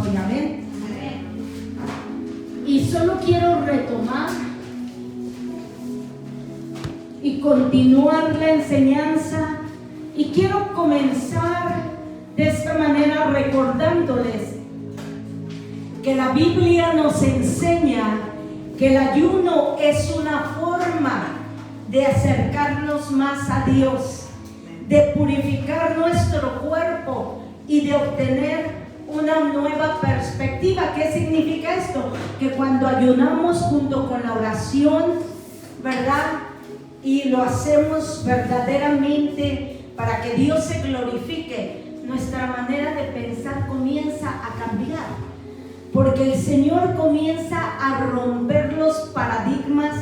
hoy, amén. Y solo quiero retomar y continuar la enseñanza, y quiero comenzar de esta manera recordándoles que la Biblia nos enseña que el ayuno es una forma de acercarnos más a Dios, de purificar nuestro cuerpo y de obtener una nueva perspectiva. ¿Qué significa esto? Que cuando ayunamos junto con la oración, ¿verdad? Y lo hacemos verdaderamente para que Dios se glorifique, nuestra manera de pensar comienza a cambiar, porque el Señor comienza a romper los paradigmas,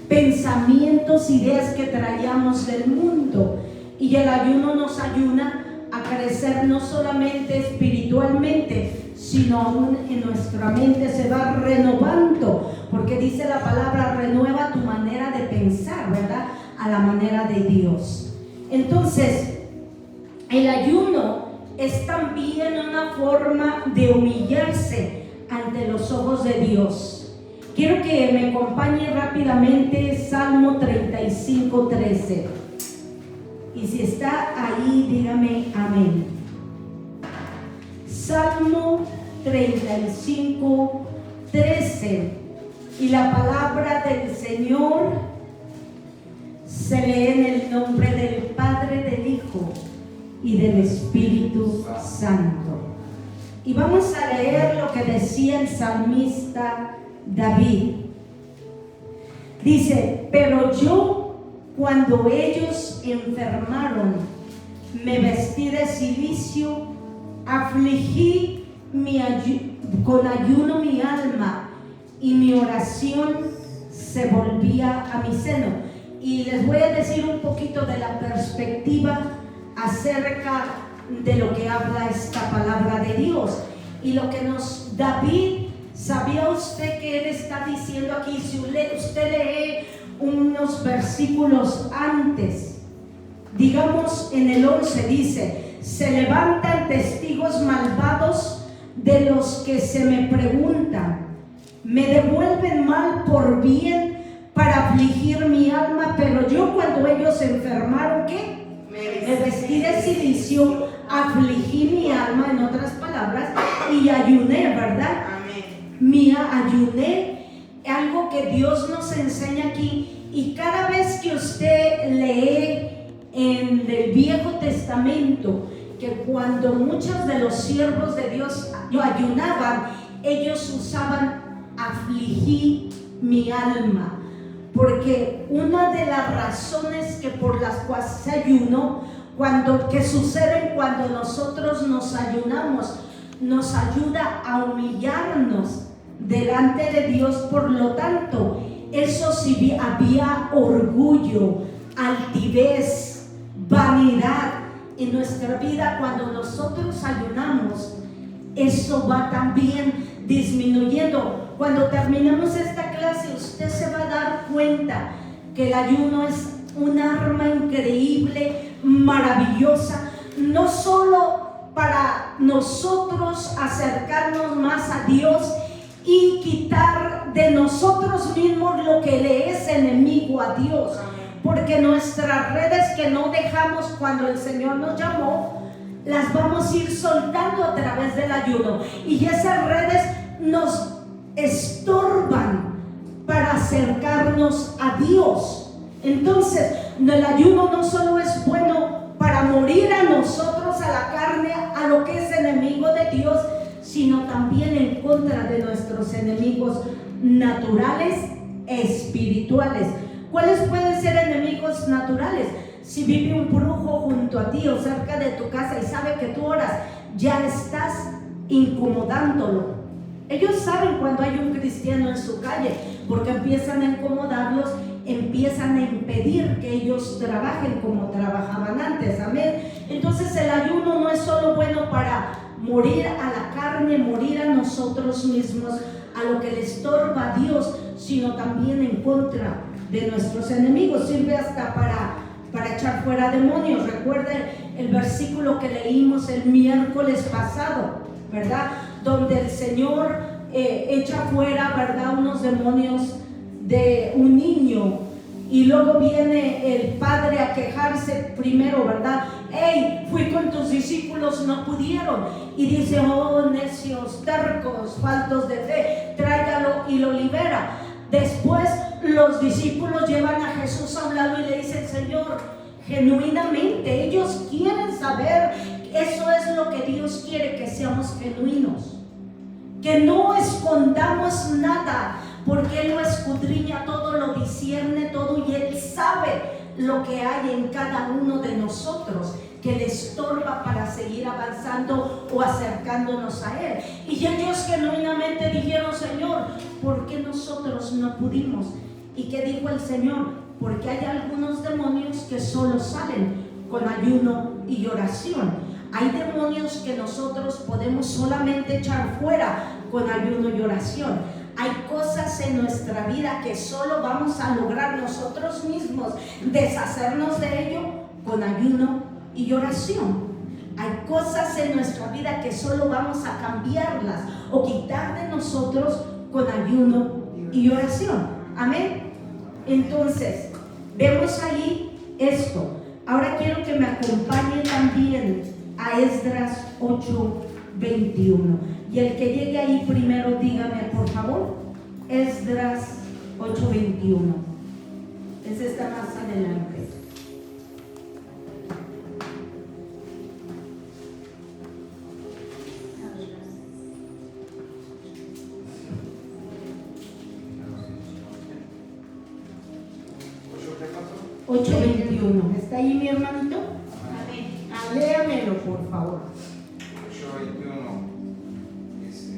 pensamientos, ideas que traíamos del mundo. Y el ayuno nos ayuda a crecer no solamente espiritualmente, sino aún en nuestra mente se va renovando, porque dice la palabra: renueva tu manera de pensar, ¿verdad? A la manera de Dios. Entonces, el ayuno es también una forma de humillarse ante los ojos de Dios. Quiero que me acompañe rápidamente Salmo 35:13. Y si está ahí, dígame amén. Salmo 35:13. Y la palabra del Señor se lee en el nombre del Padre, del Hijo y del Espíritu Santo. Y vamos a leer lo que decía el salmista David. Dice: pero yo, cuando ellos enfermaron, me vestí de cilicio, afligí con ayuno mi alma, y mi oración se volvía a mi seno. Y les voy a decir un poquito de la perspectiva acerca de lo que habla esta palabra de Dios. Y lo que David, ¿sabía usted que él está diciendo aquí? Si usted lee unos versículos antes, digamos en el 11, dice: se levantan testigos malvados de los que se me preguntan, me devuelven mal por bien para afligir mi alma. Pero yo, cuando ellos se enfermaron, ¿qué? Me vestí de cilicio, afligí mi alma, en otras palabras, y ayuné, ¿verdad? Ayuné. Algo que Dios nos enseña aquí. Y cada vez que usted lee en el Viejo Testamento que cuando muchos de los siervos de Dios ayunaban, ellos usaban afligí mi alma, porque una de las razones que por las cuales se ayunó, que suceden cuando nosotros nos ayunamos, nos ayuda a humillarnos delante de Dios. Por lo tanto, eso sí, había orgullo, altivez, vanidad en nuestra vida. Cuando nosotros ayunamos, eso va también disminuyendo. Cuando terminemos esta clase, usted se va a dar cuenta que el ayuno es un arma increíble, maravillosa, no solo para nosotros acercarnos más a Dios y quitar de nosotros mismos lo que le es enemigo a Dios, porque nuestras redes que no dejamos cuando el Señor nos llamó, las vamos a ir soltando a través del ayuno, y esas redes nos estorban para acercarnos a Dios. Entonces, el ayuno no solo es bueno para morir a nosotros, a la carne, a lo que es enemigo de Dios, sino también en contra de nuestros enemigos naturales e espirituales. ¿Cuáles pueden ser enemigos naturales? Si vive un brujo junto a ti o cerca de tu casa y sabe que tú oras, ya estás incomodándolo. Ellos saben cuando hay un cristiano en su calle, porque empiezan a incomodarlos, empiezan a impedir que ellos trabajen como trabajaban antes. Amén. Entonces el ayuno no es solo bueno para morir a la carne, morir a nosotros mismos, a lo que le estorba a Dios, sino también en contra de nuestros enemigos. Sirve hasta para echar fuera demonios. Recuerden el versículo que leímos el miércoles pasado, ¿verdad? donde el Señor echa fuera, ¿verdad?, unos demonios de un niño, y luego viene el padre a quejarse primero, ¿verdad? Hey, fui con tus discípulos, no pudieron. Y dice, oh necios, tercos, faltos de fe, tráigalo, y lo libera. Después los discípulos llevan a Jesús a un lado y le dicen, Señor, genuinamente ellos quieren saber. Eso es lo que Dios quiere, que seamos genuinos, que no escondamos nada, porque Él lo escudriña todo, lo discierne todo, y Él sabe lo que hay en cada uno de nosotros que le estorba para seguir avanzando o acercándonos a Él. Y ellos genuinamente dijeron, Señor, ¿por qué nosotros no pudimos? ¿Y qué dijo el Señor? Porque hay algunos demonios que solo salen con ayuno y oración. Hay demonios que nosotros podemos solamente echar fuera con ayuno y oración. Hay cosas en nuestra vida que solo vamos a lograr nosotros mismos deshacernos de ello con ayuno y oración. Hay cosas en nuestra vida que solo vamos a cambiarlas o quitar de nosotros con ayuno y oración. Amén. Entonces, vemos ahí esto. Ahora quiero que me acompañe también a Esdras 8:21. Y el que llegue ahí primero, dígame por favor. Esdras 8:21. Ese está más adelante. ¿8:21? ¿Está ahí mi hermanito? Amén. Léamelo por favor. 8:21 dice: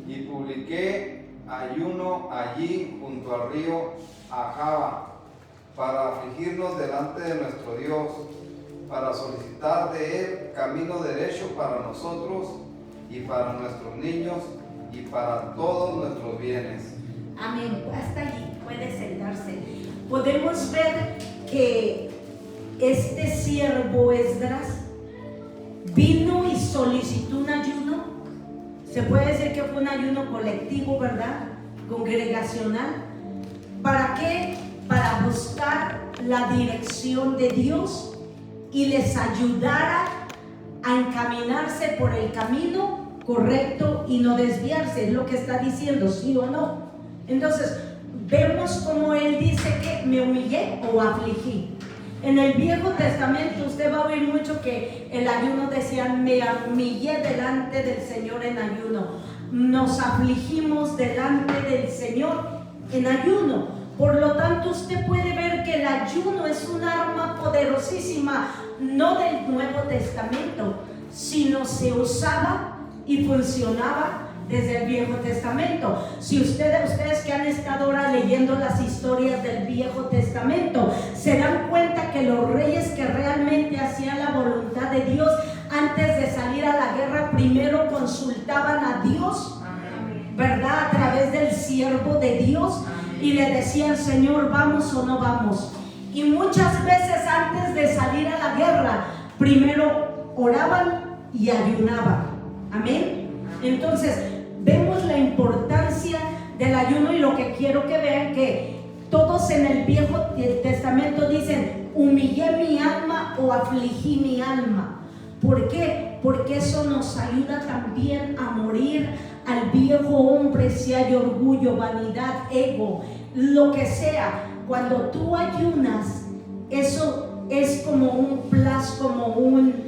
y publiqué ayuno allí junto al río Ahava para afligirnos delante de nuestro Dios, para solicitar de Él camino derecho para nosotros y para nuestros niños y para todos nuestros bienes. Amén. Hasta allí puede sentarse. Podemos ver que este siervo Esdras vino y solicitó un ayuno. Se puede decir que fue un ayuno colectivo, ¿verdad? Congregacional. ¿Para qué? Para buscar la dirección de Dios y les ayudara a encaminarse por el camino correcto y no desviarse. Es lo que está diciendo, ¿sí o no? Entonces, vemos como él dice que me humillé o afligí. En el Viejo Testamento usted va a oír mucho que el ayuno decía, me humillé delante del Señor en ayuno. Nos afligimos delante del Señor en ayuno. Por lo tanto, usted puede ver que el ayuno es un arma poderosísima, no del Nuevo Testamento, sino se usaba y funcionaba desde el Viejo Testamento. Si ustedes que han estado ahora leyendo las historias del Viejo Testamento, se dan cuenta que los reyes que realmente hacían la voluntad de Dios, antes de salir a la guerra, primero consultaban a Dios, ¿verdad? A través del siervo de Dios, y le decían, Señor, ¿vamos o no vamos? Y muchas veces antes de salir a la guerra, primero oraban y ayunaban. Amén. Entonces, vemos la importancia del ayuno, y lo que quiero que vean, que todos en el Viejo Testamento dicen, humillé mi alma o afligí mi alma. ¿Por qué? Porque eso nos ayuda también a morir al viejo hombre, si hay orgullo, vanidad, ego, lo que sea. Cuando tú ayunas, eso es como un plus, como un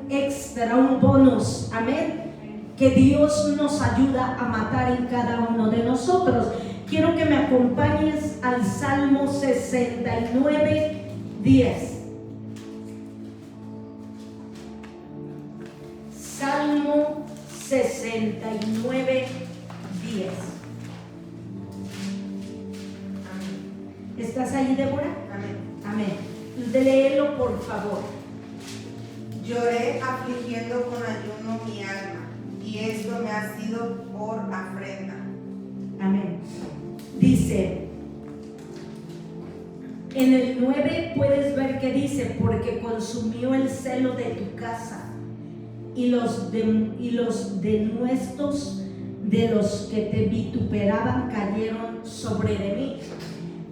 extra, un bonus. Amén. Que Dios nos ayuda a matar en cada uno de nosotros. Quiero que me acompañes al Salmo 69:10. Salmo 69:10. ¿Estás ahí, Débora? Amén. Amén. Léelo, por favor. Lloré afligiendo con ayuno mi alma, y esto me ha sido por afrenta. Amén. Dice, En el 9 puedes ver que dice, porque consumió el celo de tu casa y los denuestos de los que te vituperaban cayeron sobre de mí.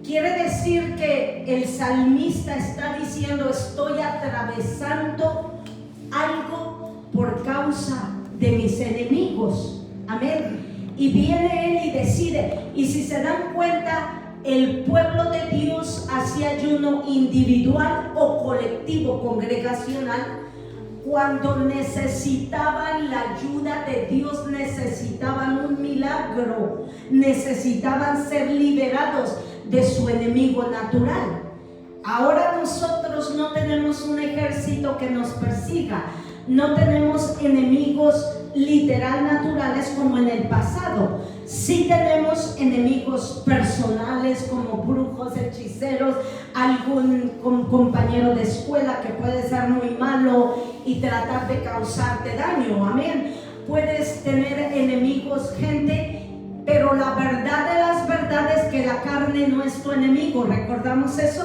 Quiere decir que el salmista está diciendo, estoy atravesando algo por causa de mis enemigos. Amén. Y viene él y decide. Y si se dan cuenta, el pueblo de Dios hacía ayuno individual o colectivo, congregacional. Cuando necesitaban la ayuda de Dios, necesitaban un milagro, necesitaban ser liberados de su enemigo natural. Ahora nosotros no tenemos un ejército que nos persiga, no tenemos enemigos literal naturales como en el pasado. Sí tenemos enemigos personales como brujos, hechiceros, algún compañero de escuela que puede ser muy malo y tratar de causarte daño. Amén. Puedes tener enemigos, gente, pero la verdad de las verdades es que la carne no es tu enemigo. ¿Recordamos eso?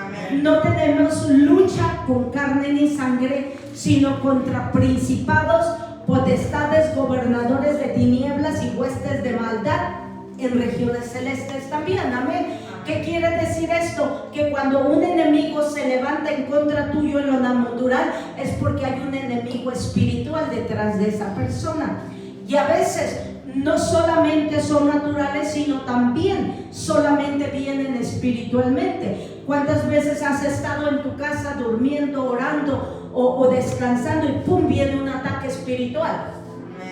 Amén. No tenemos lucha con carne ni sangre, sino contra principados, potestades, gobernadores de tinieblas y huestes de maldad en regiones celestes también. Amén. ¿Qué quiere decir esto? Que cuando un enemigo se levanta en contra tuyo en lo natural, es porque hay un enemigo espiritual detrás de esa persona. Y a veces no solamente son naturales, sino también solamente vienen espiritualmente. ¿Cuántas veces has estado en tu casa durmiendo, orando o descansando y pum, viene un ataque espiritual?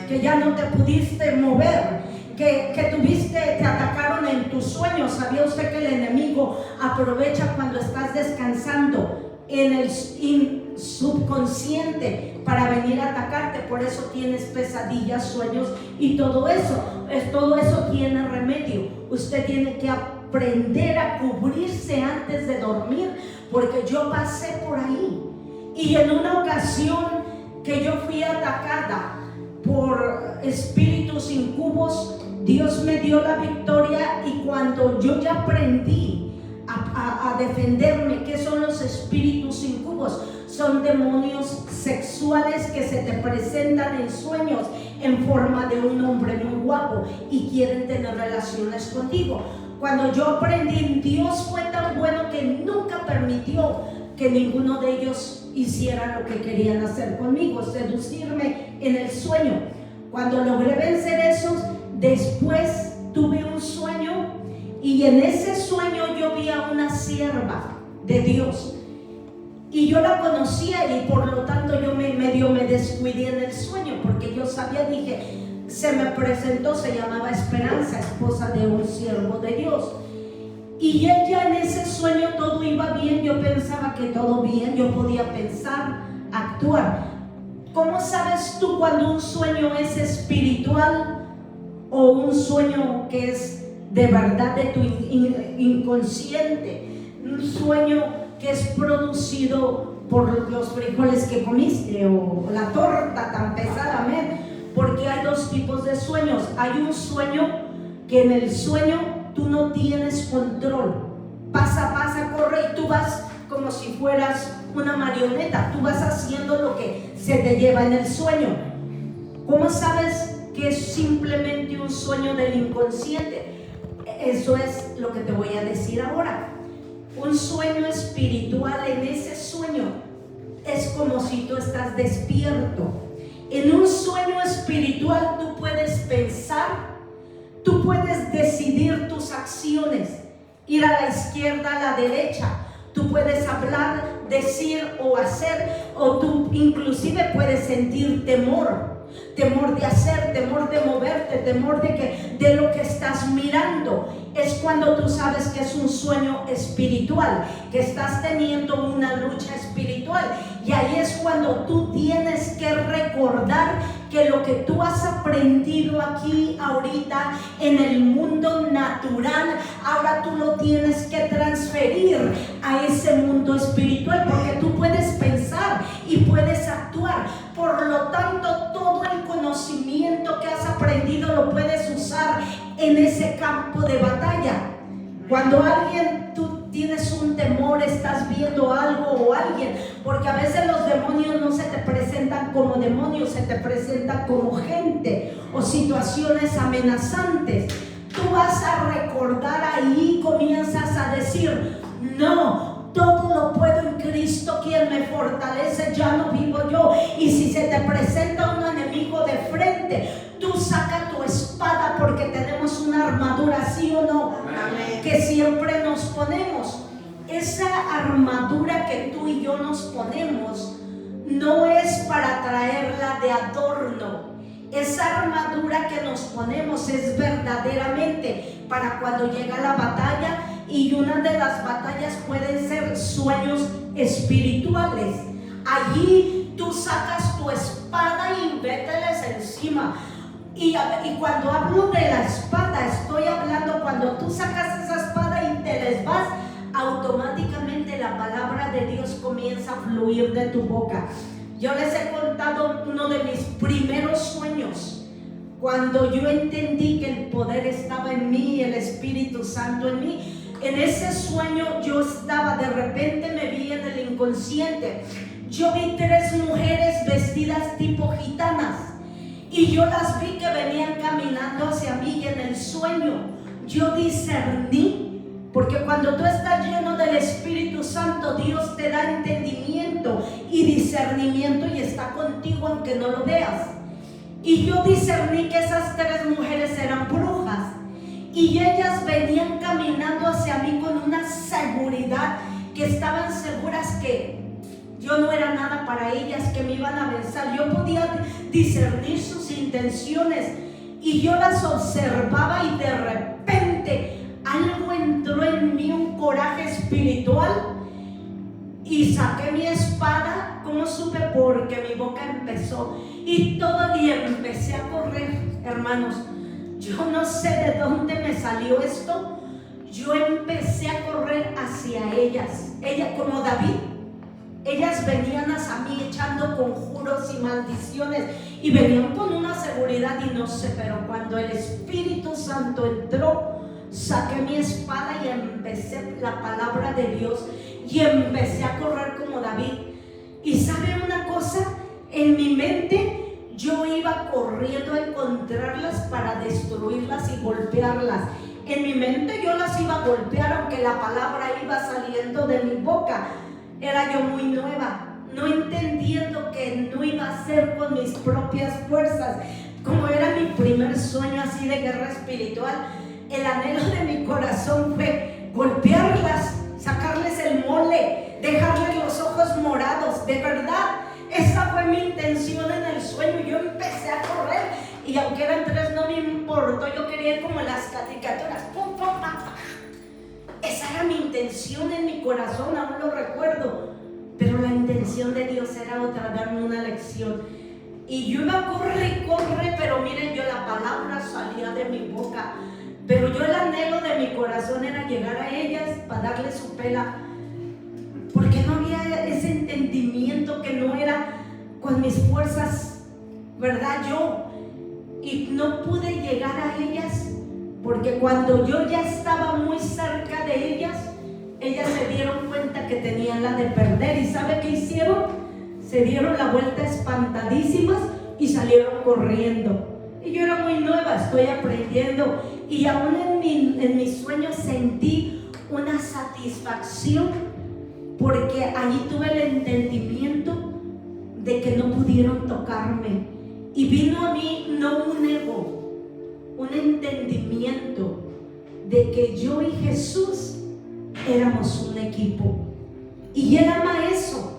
Que ya no te pudiste mover, que te atacaron en tus sueños. ¿Sabía usted que el enemigo aprovecha cuando estás descansando en el subconsciente para venir a atacarte? Por eso tienes pesadillas, sueños y todo eso. Todo eso tiene remedio. Usted tiene que aprender a cubrirse antes de dormir, porque yo pasé por ahí. Y en una ocasión que yo fui atacada por espíritus incubos, Dios me dio la victoria. Y cuando yo ya aprendí a defenderme, ¿qué son los espíritus incubos? Son demonios sexuales que se te presentan en sueños en forma de un hombre muy guapo y quieren tener relaciones contigo. Cuando yo aprendí, Dios fue tan bueno que nunca permitió que ninguno de ellos hiciera lo que querían hacer conmigo, seducirme en el sueño. Cuando logré vencer eso, después tuve un sueño, y en ese sueño yo vi a una sierva de Dios y yo la conocía, y por lo tanto yo me descuidé en el sueño, porque yo sabía, dije, se me presentó, se llamaba Esperanza, esposa de un siervo de Dios. Y ella, en ese sueño todo iba bien, yo pensaba que todo bien, yo podía pensar, actuar. ¿Cómo sabes tú cuando un sueño es espiritual o un sueño que es de verdad de tu inconsciente? Un sueño que es producido por los frijoles que comiste o la torta tan pesada. Amén. Porque hay dos tipos de sueños. Hay un sueño que en el sueño tú no tienes control, pasa, corre, y tú vas como si fueras una marioneta, tú vas haciendo lo que se te lleva en el sueño. ¿Cómo sabes que es simplemente un sueño del inconsciente? Eso es lo que te voy a decir ahora. Un sueño espiritual, en ese sueño es como si tú estás despierto. En un sueño espiritual tú puedes pensar, tú puedes decidir tus acciones, ir a la izquierda, a la derecha. Tú puedes hablar, decir o hacer, o tú inclusive puedes sentir temor de hacer, temor de moverte, temor de lo que estás mirando. Es cuando tú sabes que es un sueño espiritual, que estás teniendo una lucha espiritual. Y ahí es cuando tú tienes que recordar que lo que tú has aprendido aquí ahorita en el mundo natural, ahora tú lo tienes que transferir a ese mundo espiritual, porque tú puedes pensar y puedes actuar. Por lo tanto, todo el conocimiento que has aprendido lo puedes usar en ese campo de batalla. Cuando tú tienes un temor temor estás viendo algo o alguien, porque a veces los demonios no se te presentan como demonios, se te presentan como gente o situaciones amenazantes. Tú vas a recordar ahí, comienzas a decir: no, todo lo puedo en Cristo quien me fortalece, ya no vivo yo. Y si se te presenta un enemigo de frente, tú saca tu espada, porque tenemos una armadura, ¿sí o no? Amén. Que siempre nos ponemos. Esa armadura que tú y yo nos ponemos no es para traerla de adorno. Esa armadura que nos ponemos es verdaderamente para cuando llega la batalla, y una de las batallas pueden ser sueños espirituales. Allí tú sacas tu espada y vételes encima. Y cuando hablo de la espada, estoy hablando cuando tú sacas esa espada y te les vas, automáticamente la palabra de Dios comienza a fluir de tu boca. Yo les he contado uno de mis primeros sueños, cuando yo entendí que el poder estaba en mí, el Espíritu Santo en mí. En ese sueño yo estaba, de repente me vi en el inconsciente, yo vi 3 mujeres vestidas tipo gitanas, y yo las vi que venían caminando hacia mí, y en el sueño yo discerní. Porque cuando tú estás lleno del Espíritu Santo, Dios te da entendimiento y discernimiento, y está contigo aunque no lo veas. Y yo discerní que esas 3 mujeres eran brujas, y ellas venían caminando hacia mí con una seguridad, que estaban seguras que yo no era nada para ellas, que me iban a vencer. Yo podía discernir sus intenciones, y yo las observaba, y de repente algo entró en mí, un coraje espiritual, y saqué mi espada. ¿Cómo supe? Porque mi boca empezó, y todo y empecé a correr, hermanos. Yo no sé de dónde me salió esto. Yo empecé a correr hacia ellas. Ellas, como David, ellas venían hacia mí echando conjuros y maldiciones, y venían con una seguridad, y no sé, pero cuando el Espíritu Santo entró, saqué mi espada y empecé la palabra de Dios, y empecé a correr como David. Y ¿sabe una cosa? En mi mente yo iba corriendo a encontrarlas para destruirlas y golpearlas. En mi mente yo las iba a golpear, aunque la palabra iba saliendo de mi boca. Era yo muy nueva, no entendiendo que no iba a ser con mis propias fuerzas. Como era mi primer sueño así de guerra espiritual, el anhelo de mi corazón fue golpearlas, sacarles el mole, dejarles los ojos morados. De verdad, esa fue mi intención en el sueño. Yo empecé a correr, y aunque eran 3 no me importó. Yo quería ir como en las caricaturas, pum, pum, pam, pam. Esa era mi intención en mi corazón, aún lo recuerdo. Pero la intención de Dios era otra, darme una lección. Y yo iba a correr y correr, pero miren, yo la palabra salía de mi boca, pero yo el anhelo de mi corazón era llegar a ellas para darles su pela, porque no había ese entendimiento, que no era con mis fuerzas, ¿verdad? Y no pude llegar a ellas, porque cuando yo ya estaba muy cerca de ellas se dieron cuenta que tenían la de perder. ¿Y sabe qué hicieron? Se dieron la vuelta espantadísimas y salieron corriendo. Y yo era muy nueva, estoy aprendiendo, y aún en mis sueños sentí una satisfacción, porque allí tuve el entendimiento de que no pudieron tocarme, y vino a mí no un ego, un entendimiento de que yo y Jesús éramos un equipo. Y Él ama eso.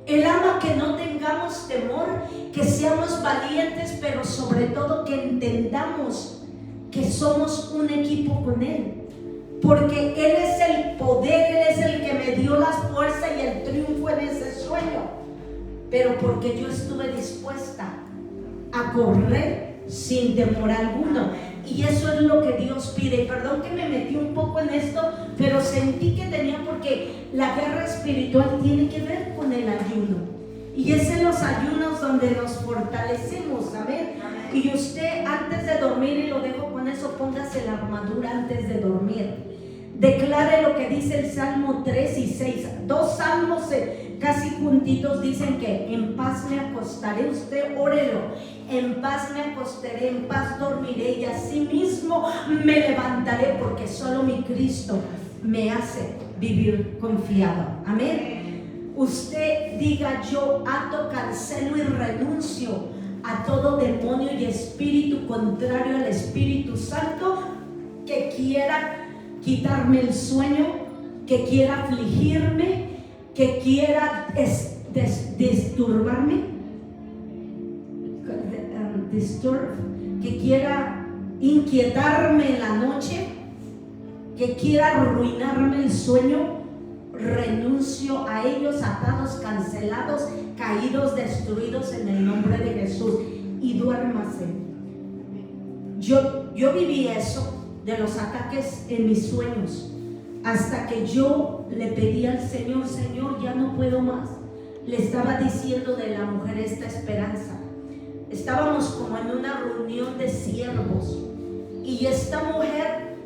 Él ama que no tengamos temor, que seamos valientes, pero sobre todo que entendamos que somos un equipo con Él, porque Él es el poder, Él es el que me dio la fuerza y el triunfo en ese sueño, pero porque yo estuve dispuesta a correr sin temor alguno. Y eso es lo que Dios pide. Y perdón que me metí un poco en esto, pero sentí que tenía, porque la guerra espiritual tiene que ver con el ayuno, y es en los ayunos donde nos fortalecemos. Amén. Y usted, antes de dormir, y lo dejo con eso, póngase la armadura antes de dormir. declare lo que dice el Salmo 3 y 6. Dos salmos casi juntitos dicen que en paz me acostaré. Usted órelo: en paz me acostaré, en paz dormiré, y asimismo me levantaré, porque solo mi Cristo me hace vivir confiado. Amén. Usted diga: yo ato, cancelo y renuncio a todo demonio y espíritu contrario al Espíritu Santo que quiera quitarme el sueño, que quiera afligirme, que quiera disturbarme, que quiera inquietarme en la noche, que quiera arruinarme el sueño. Renuncio a ellos, atados, cancelados, caídos, destruidos en el nombre de Jesús, y duérmase. Yo viví eso de los ataques en mis sueños, hasta que yo le pedí al Señor: Señor, ya no puedo más. Le estaba diciendo de la mujer esta Esperanza. Estábamos como en una reunión de siervos, y esta mujer,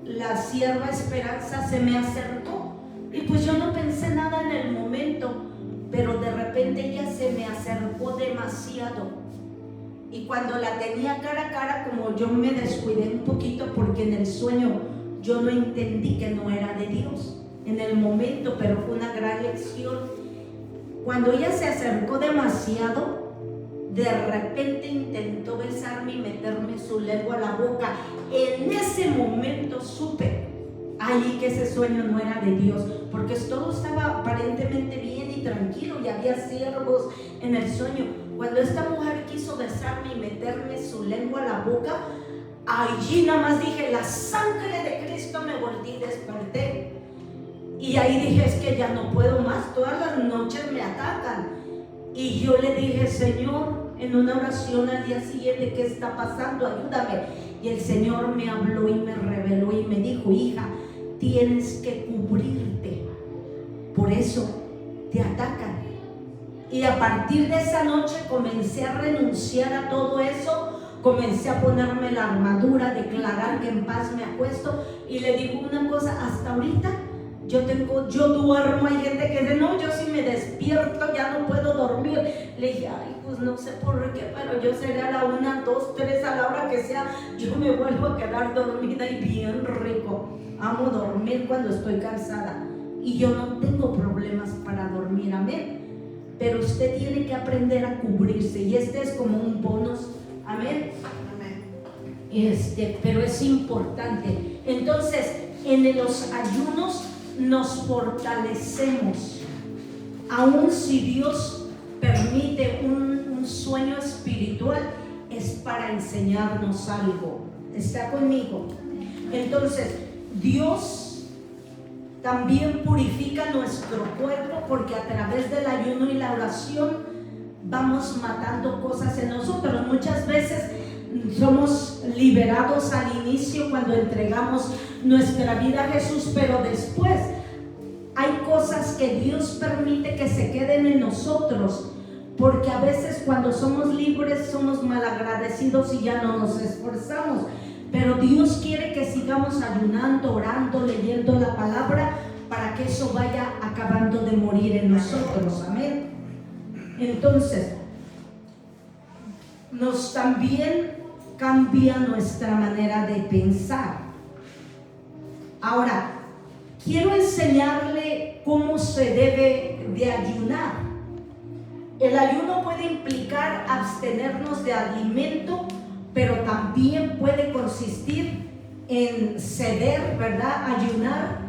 la sierva Esperanza, se me acercó. Y pues yo no pensé nada en el momento, pero de repente ella se me acercó demasiado. Y cuando la tenía cara a cara, como yo me descuidé un poquito, porque en el sueño yo no entendí que no era de Dios en el momento, pero fue una gran lección. Cuando ella se acercó demasiado, de repente intentó besarme y meterme su lengua a la boca. En ese momento supe ahí que ese sueño no era de Dios, porque todo estaba aparentemente bien y tranquilo, y había siervos en el sueño. Cuando esta mujer quiso besarme y meterme su lengua a la boca, allí nada más dije: la sangre de Cristo. Me volví y desperté, y ahí dije: es que ya no puedo más, todas las noches me atacan. Y yo le dije: Señor, en una oración al día siguiente, ¿qué está pasando? Ayúdame. Y el Señor me habló y me reveló y me dijo: hija, tienes que cubrirte, por eso te atacan. Y a partir de esa noche comencé a renunciar a todo eso, comencé a ponerme la armadura, declarar que en paz me acuesto. Y le digo una cosa: hasta ahorita yo duermo. Hay gente que dice: no, yo sí me despierto, ya no puedo dormir. Le dije: ay, pues no sé por qué, pero yo seré a la 1, 2, 3, a la hora que sea, yo me vuelvo a quedar dormida, y bien rico. Amo dormir cuando estoy cansada, y yo no tengo problemas para dormir. Amén. Pero usted tiene que aprender a cubrirse, y este es como un bonus. Amén. Pero es importante. Entonces, en los ayunos nos fortalecemos. Aún si Dios permite un sueño espiritual, es para enseñarnos algo. ¿Está conmigo? Entonces, Dios también purifica nuestro cuerpo, porque a través del ayuno y la oración vamos matando cosas en nosotros. Muchas veces somos liberados al inicio cuando entregamos nuestra vida a Jesús, pero después hay cosas que Dios permite que se queden en nosotros, porque a veces cuando somos libres somos malagradecidos y ya no nos esforzamos. Pero Dios quiere que sigamos ayunando, orando, leyendo la palabra, para que eso vaya acabando de morir en nosotros. Amén. Entonces, nos también cambia nuestra manera de pensar. Ahora, quiero enseñarle cómo se debe de ayunar. El ayuno puede implicar abstenernos de alimento, pero también puede consistir en ceder, ¿verdad? Ayunar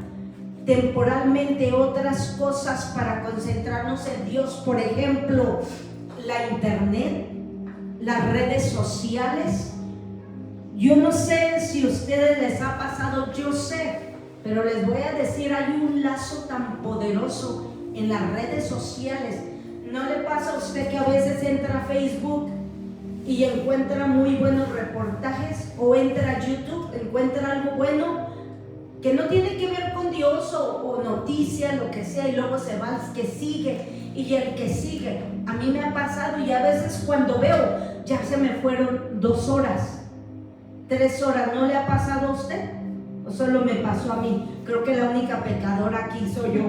temporalmente otras cosas para concentrarnos en Dios. Por ejemplo, la internet, las redes sociales. Yo no sé si a ustedes les ha pasado, yo sé, pero les voy a decir, hay un lazo tan poderoso en las redes sociales. ¿No le pasa a usted que a veces entra a Facebook y encuentra muy buenos reportajes, o entra a YouTube, encuentra algo bueno que no tiene que ver con Dios o noticias, lo que sea, y luego se va al que sigue y el que sigue? A mí me ha pasado, y a veces cuando veo ya se me fueron 2 horas, 3 horas. ¿No le ha pasado a usted? ¿O solo me pasó a mí? Creo que la única pecadora aquí soy yo.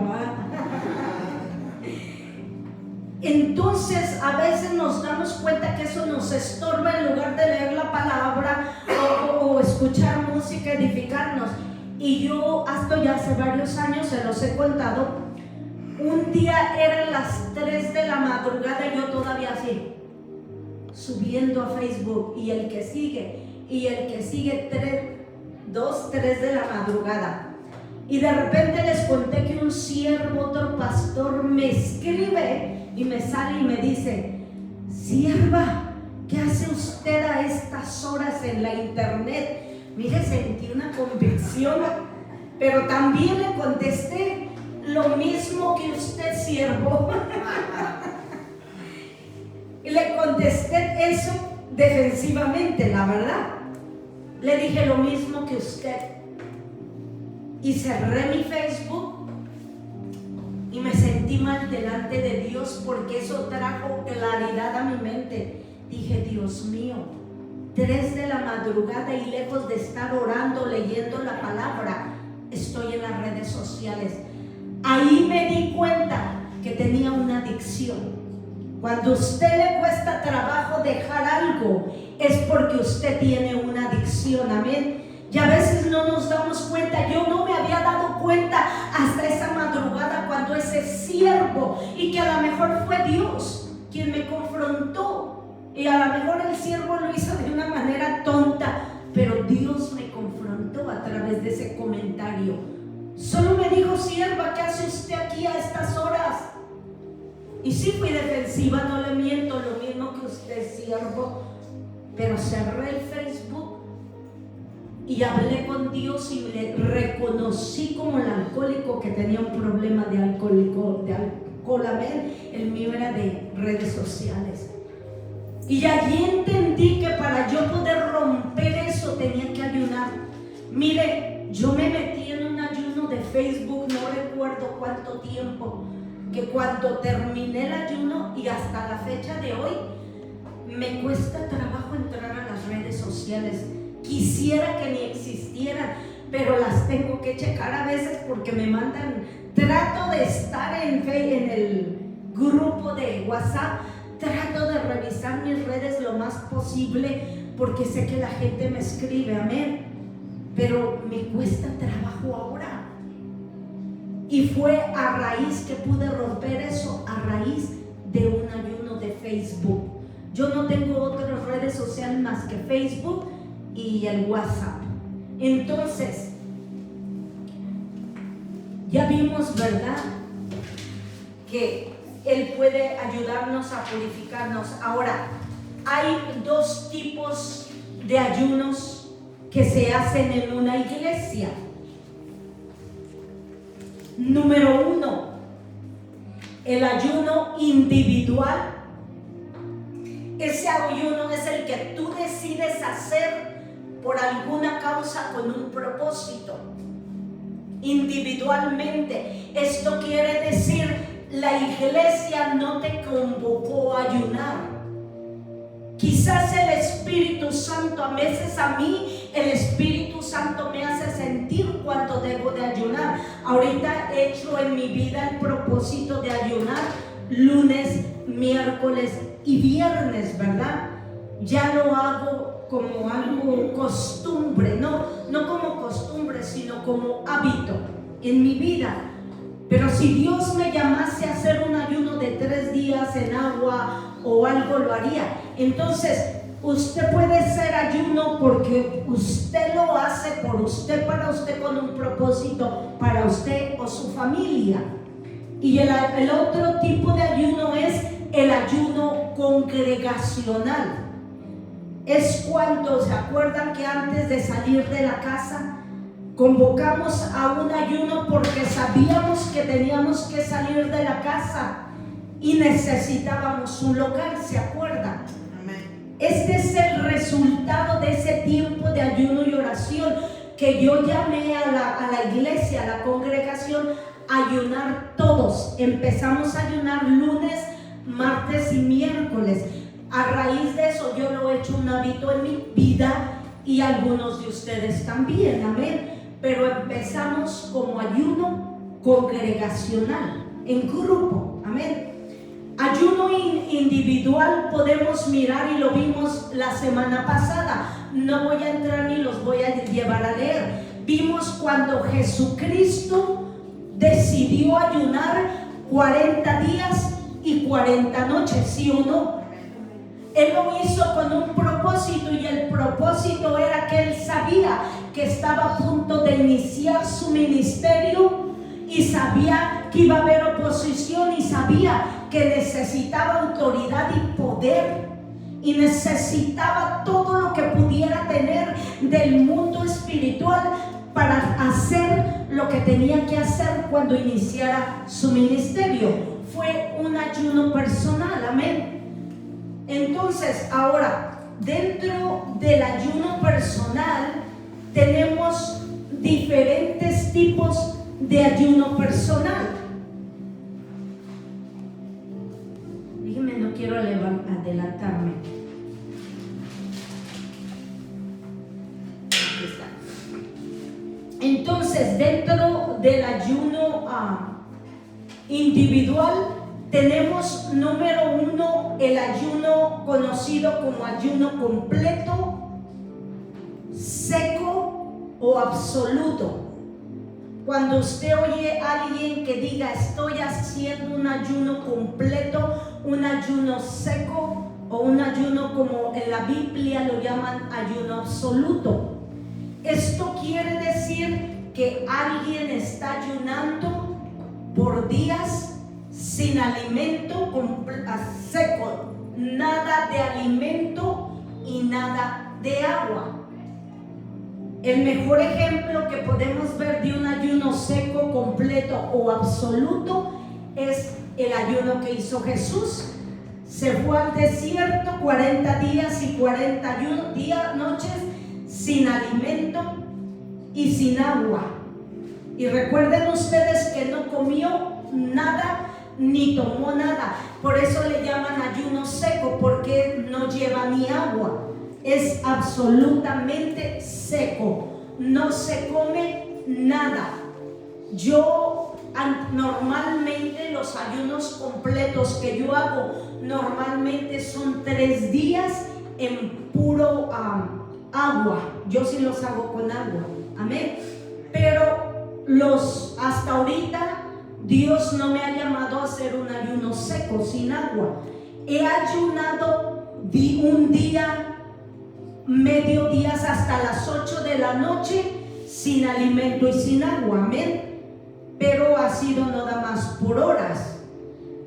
Entonces a veces nos damos cuenta que eso nos estorba en lugar de leer la palabra o escuchar música, edificarnos. Y yo, hasta ya hace varios años, se los he contado, un día eran las 3 de la madrugada y yo todavía así, subiendo a Facebook, y el que sigue 2, 3 de la madrugada. Y de repente les conté que un siervo, otro pastor, me escribe y me sale y me dice: sierva, ¿qué hace usted a estas horas en la internet? Mire, sentí una convicción, pero también le contesté lo mismo que usted, siervo. Y le contesté eso defensivamente, la verdad. Le dije lo mismo que usted. Y cerré mi Facebook y me sentí mal delante de Dios, porque eso trajo claridad a mi mente. Dije: Dios mío, 3 de la madrugada y lejos de estar orando, leyendo la palabra, estoy en las redes sociales. Ahí me di cuenta que tenía una adicción. Cuando a usted le cuesta trabajo dejar algo, es porque usted tiene una adicción. Amén. Y a veces no nos damos cuenta. Yo no me había dado cuenta hasta esa madrugada, cuando ese siervo, y que a lo mejor fue Dios quien me confrontó, y a lo mejor el siervo lo hizo de una manera tonta, pero Dios me confrontó a través de ese comentario. Solo me dijo: sierva, ¿qué hace usted aquí a estas horas? Y sí fui defensiva, no le miento, lo mismo que usted, siervo, pero cerré el Facebook y hablé con Dios y le reconocí como el alcohólico que tenía un problema de alcohol. El mío era de redes sociales. Y allí entendí que para yo poder romper eso tenía que ayunar. Mire, yo me metí en un ayuno de Facebook, no recuerdo cuánto tiempo, que cuando terminé el ayuno y hasta la fecha de hoy, me cuesta trabajo entrar a las redes sociales. Quisiera que ni existieran, pero las tengo que checar a veces porque me mandan. Trato de estar en el grupo de WhatsApp, trato de revisar mis redes lo más posible, porque sé que la gente me escribe, amén, pero me cuesta trabajo ahora. Y fue a raíz que pude romper eso, a raíz de un ayuno de Facebook. Yo no tengo otras redes sociales más que Facebook y el WhatsApp. Entonces, ya vimos, ¿verdad?, que Él puede ayudarnos a purificarnos. Ahora, hay 2 tipos de ayunos que se hacen en una iglesia. Número 1, el ayuno individual. Ese ayuno es el que tú decides hacer por alguna causa con un propósito, individualmente. Esto quiere decir, la iglesia no te convocó a ayunar. Quizás el Espíritu Santo, a veces a mí el Espíritu Santo me hace sentir cuando debo de ayunar. Ahorita he hecho en mi vida el propósito de ayunar lunes, miércoles y viernes, ¿verdad? Ya lo hago como algo costumbre, no como costumbre, sino como hábito en mi vida. Pero si Dios me llamase a hacer un ayuno de 3 días en agua o algo, lo haría. Entonces, usted puede hacer ayuno porque usted lo hace por usted, para usted, con un propósito para usted o su familia. Y el otro tipo de ayuno es el ayuno congregacional. Es cuando, ¿se acuerdan que antes de salir de la casa convocamos a un ayuno porque sabíamos que teníamos que salir de la casa y necesitábamos un local? ¿Se acuerdan? Amén. Este es el resultado de ese tiempo de ayuno y oración que yo llamé a la iglesia, a la congregación, a ayunar todos. Empezamos a ayunar lunes, martes y miércoles. A raíz de eso yo lo he hecho un hábito en mi vida y algunos de ustedes también, amén. pero empezamos como ayuno congregacional, en grupo, amén. Ayuno individual podemos mirar y lo vimos la semana pasada. No voy a entrar ni los voy a llevar a leer. Vimos cuando Jesucristo decidió ayunar 40 días y 40 noches, ¿sí o no? Él lo hizo con un propósito, y el propósito era que él sabía que estaba a punto de iniciar su ministerio, y sabía que iba a haber oposición, y sabía que necesitaba autoridad y poder, y necesitaba todo lo que pudiera tener del mundo espiritual para hacer lo que tenía que hacer cuando iniciara su ministerio. Fue un ayuno personal, amén. Entonces, ahora, dentro del ayuno personal tenemos diferentes tipos de ayuno personal. Dígame, no quiero adelantarme. Aquí está. Entonces, dentro del ayuno individual tenemos, número 1, el ayuno conocido como ayuno completo, seco o absoluto. Cuando usted oye a alguien que diga estoy haciendo un ayuno completo, un ayuno seco o un ayuno como en la Biblia lo llaman ayuno absoluto, esto quiere decir que alguien está ayunando por días sin alimento, seco, nada de alimento y nada de agua. El mejor ejemplo que podemos ver de un ayuno seco, completo o absoluto es el ayuno que hizo Jesús. Se fue al desierto 40 días y 40 noches sin alimento y sin agua. Y recuerden ustedes que no comió nada ni tomó nada. Por eso le llaman ayuno seco, porque no lleva ni agua. Es absolutamente seco, no se come nada. Yo normalmente los ayunos completos que yo hago normalmente son 3 días en puro agua. Yo sí los hago con agua, amén. Pero hasta ahorita Dios no me ha llamado a hacer un ayuno seco sin agua. He ayunado un día, mediodías hasta las 8 de la noche sin alimento y sin agua, amén. Pero ha sido nada más por horas.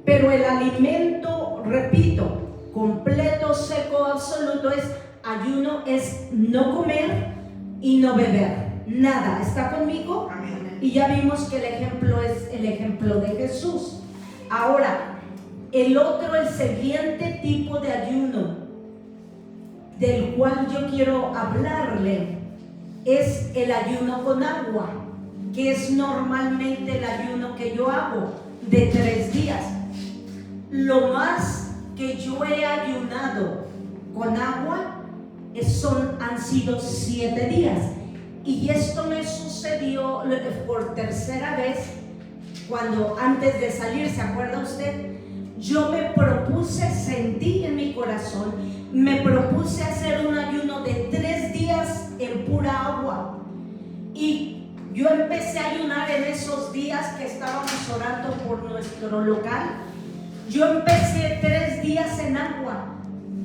Pero el alimento, repito, completo, seco, absoluto, es ayuno, es no comer y no beber nada. ¿Está conmigo? Amén. Y ya vimos que el ejemplo es el ejemplo de Jesús. Ahora, el siguiente tipo de ayuno del cual yo quiero hablarle es el ayuno con agua, que es normalmente el ayuno que yo hago de 3 días. Lo más que yo he ayunado con agua han sido 7 días. Y esto me sucedió por tercera vez cuando antes de salir, ¿se acuerda usted? Yo me propuse, sentí en mi corazón, me propuse hacer un ayuno de 3 días en pura agua. Y yo empecé a ayunar en esos días que estábamos orando por nuestro local. Yo empecé 3 días en agua.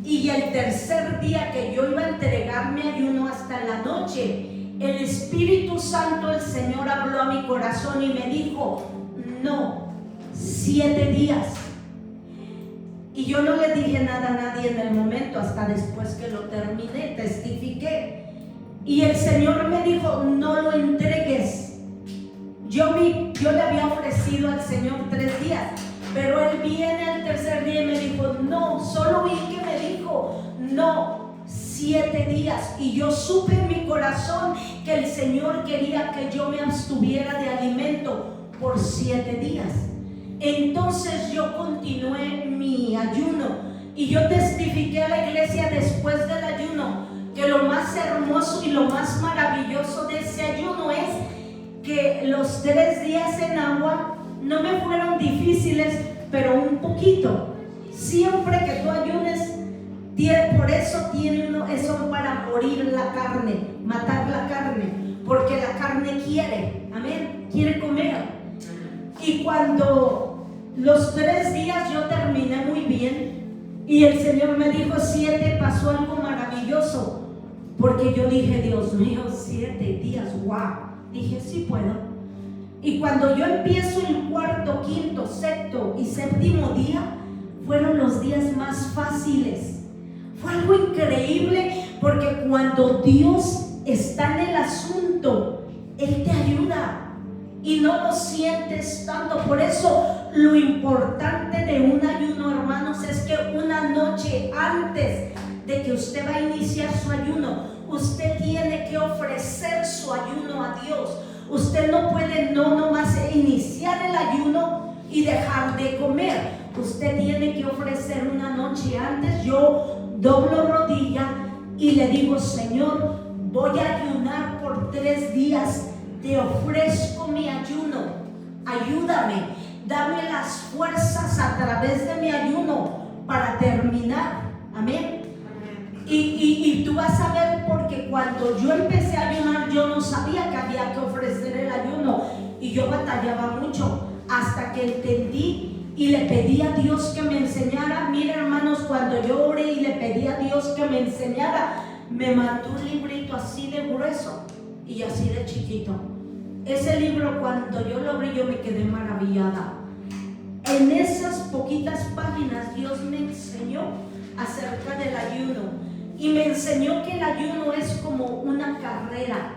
Y el tercer día que yo iba a entregarme ayuno hasta la noche, el Espíritu Santo, el Señor habló a mi corazón y me dijo, no, 7 días. Y yo no le dije nada a nadie en el momento, hasta después que lo terminé, testifiqué. Y el Señor me dijo, no lo entregues. Yo le había ofrecido al Señor 3 días, pero Él viene al tercer día y me dijo, no, solo vi que me dijo, no, 7 días. Y yo supe en mi corazón que el Señor quería que yo me abstuviera de alimento por 7 días. Entonces yo continué mi ayuno y yo testifiqué a la iglesia después del ayuno que lo más hermoso y lo más maravilloso de ese ayuno es que los 3 días en agua no me fueron difíciles, pero un poquito. Siempre que tú ayunes, por eso tiene uno, eso para morir la carne, matar la carne, porque la carne quiere, amén, quiere comer. Y cuando los 3 días yo terminé muy bien, y el Señor me dijo 7, pasó algo maravilloso, porque yo dije, Dios mío, 7 días, wow, dije, sí puedo. Y cuando yo empiezo el 4., 5., 6. y 7. día, fueron los días más fáciles. Fue algo increíble, porque cuando Dios está en el asunto, Él te ayuda y no lo sientes tanto. Por eso lo importante de un ayuno, hermanos, es que una noche antes de que usted va a iniciar su ayuno, usted tiene que ofrecer su ayuno a Dios. Usted no puede nomás iniciar el ayuno y dejar de comer. Usted tiene que ofrecer una noche antes. Yo doblo rodilla y le digo, Señor, voy a ayunar por 3 días. Te ofrezco mi ayuno. Ayúdame, dame las fuerzas a través de mi ayuno para terminar. Amén. Y tú vas a ver, porque cuando yo empecé a ayunar, yo no sabía que había que ofrecer el ayuno, y yo batallaba mucho hasta que entendí y le pedí a Dios que me enseñara. Mira, hermanos, cuando yo oré y le pedí a Dios que me enseñara, me mandó un librito así de grueso y así de chiquito. Ese libro, cuando yo lo abrí, yo me quedé maravillada. En esas poquitas páginas Dios me enseñó acerca del ayuno, y me enseñó que el ayuno es como una carrera.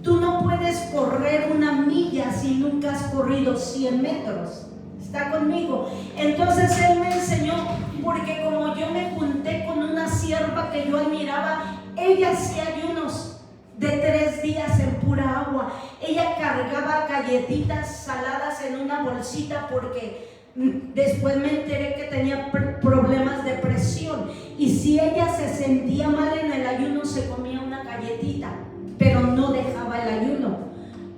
Tú no puedes correr 1 milla si nunca has corrido 100 metros. ¿Está conmigo? Entonces Él me enseñó, porque como yo me junté con una sierva que yo admiraba, ella hacía ayunos de 3 días en pura agua. Ella cargaba galletitas saladas en una bolsita, porque después me enteré que tenía problemas de presión, y si ella se sentía mal en el ayuno, se comía una galletita, pero no dejaba el ayuno.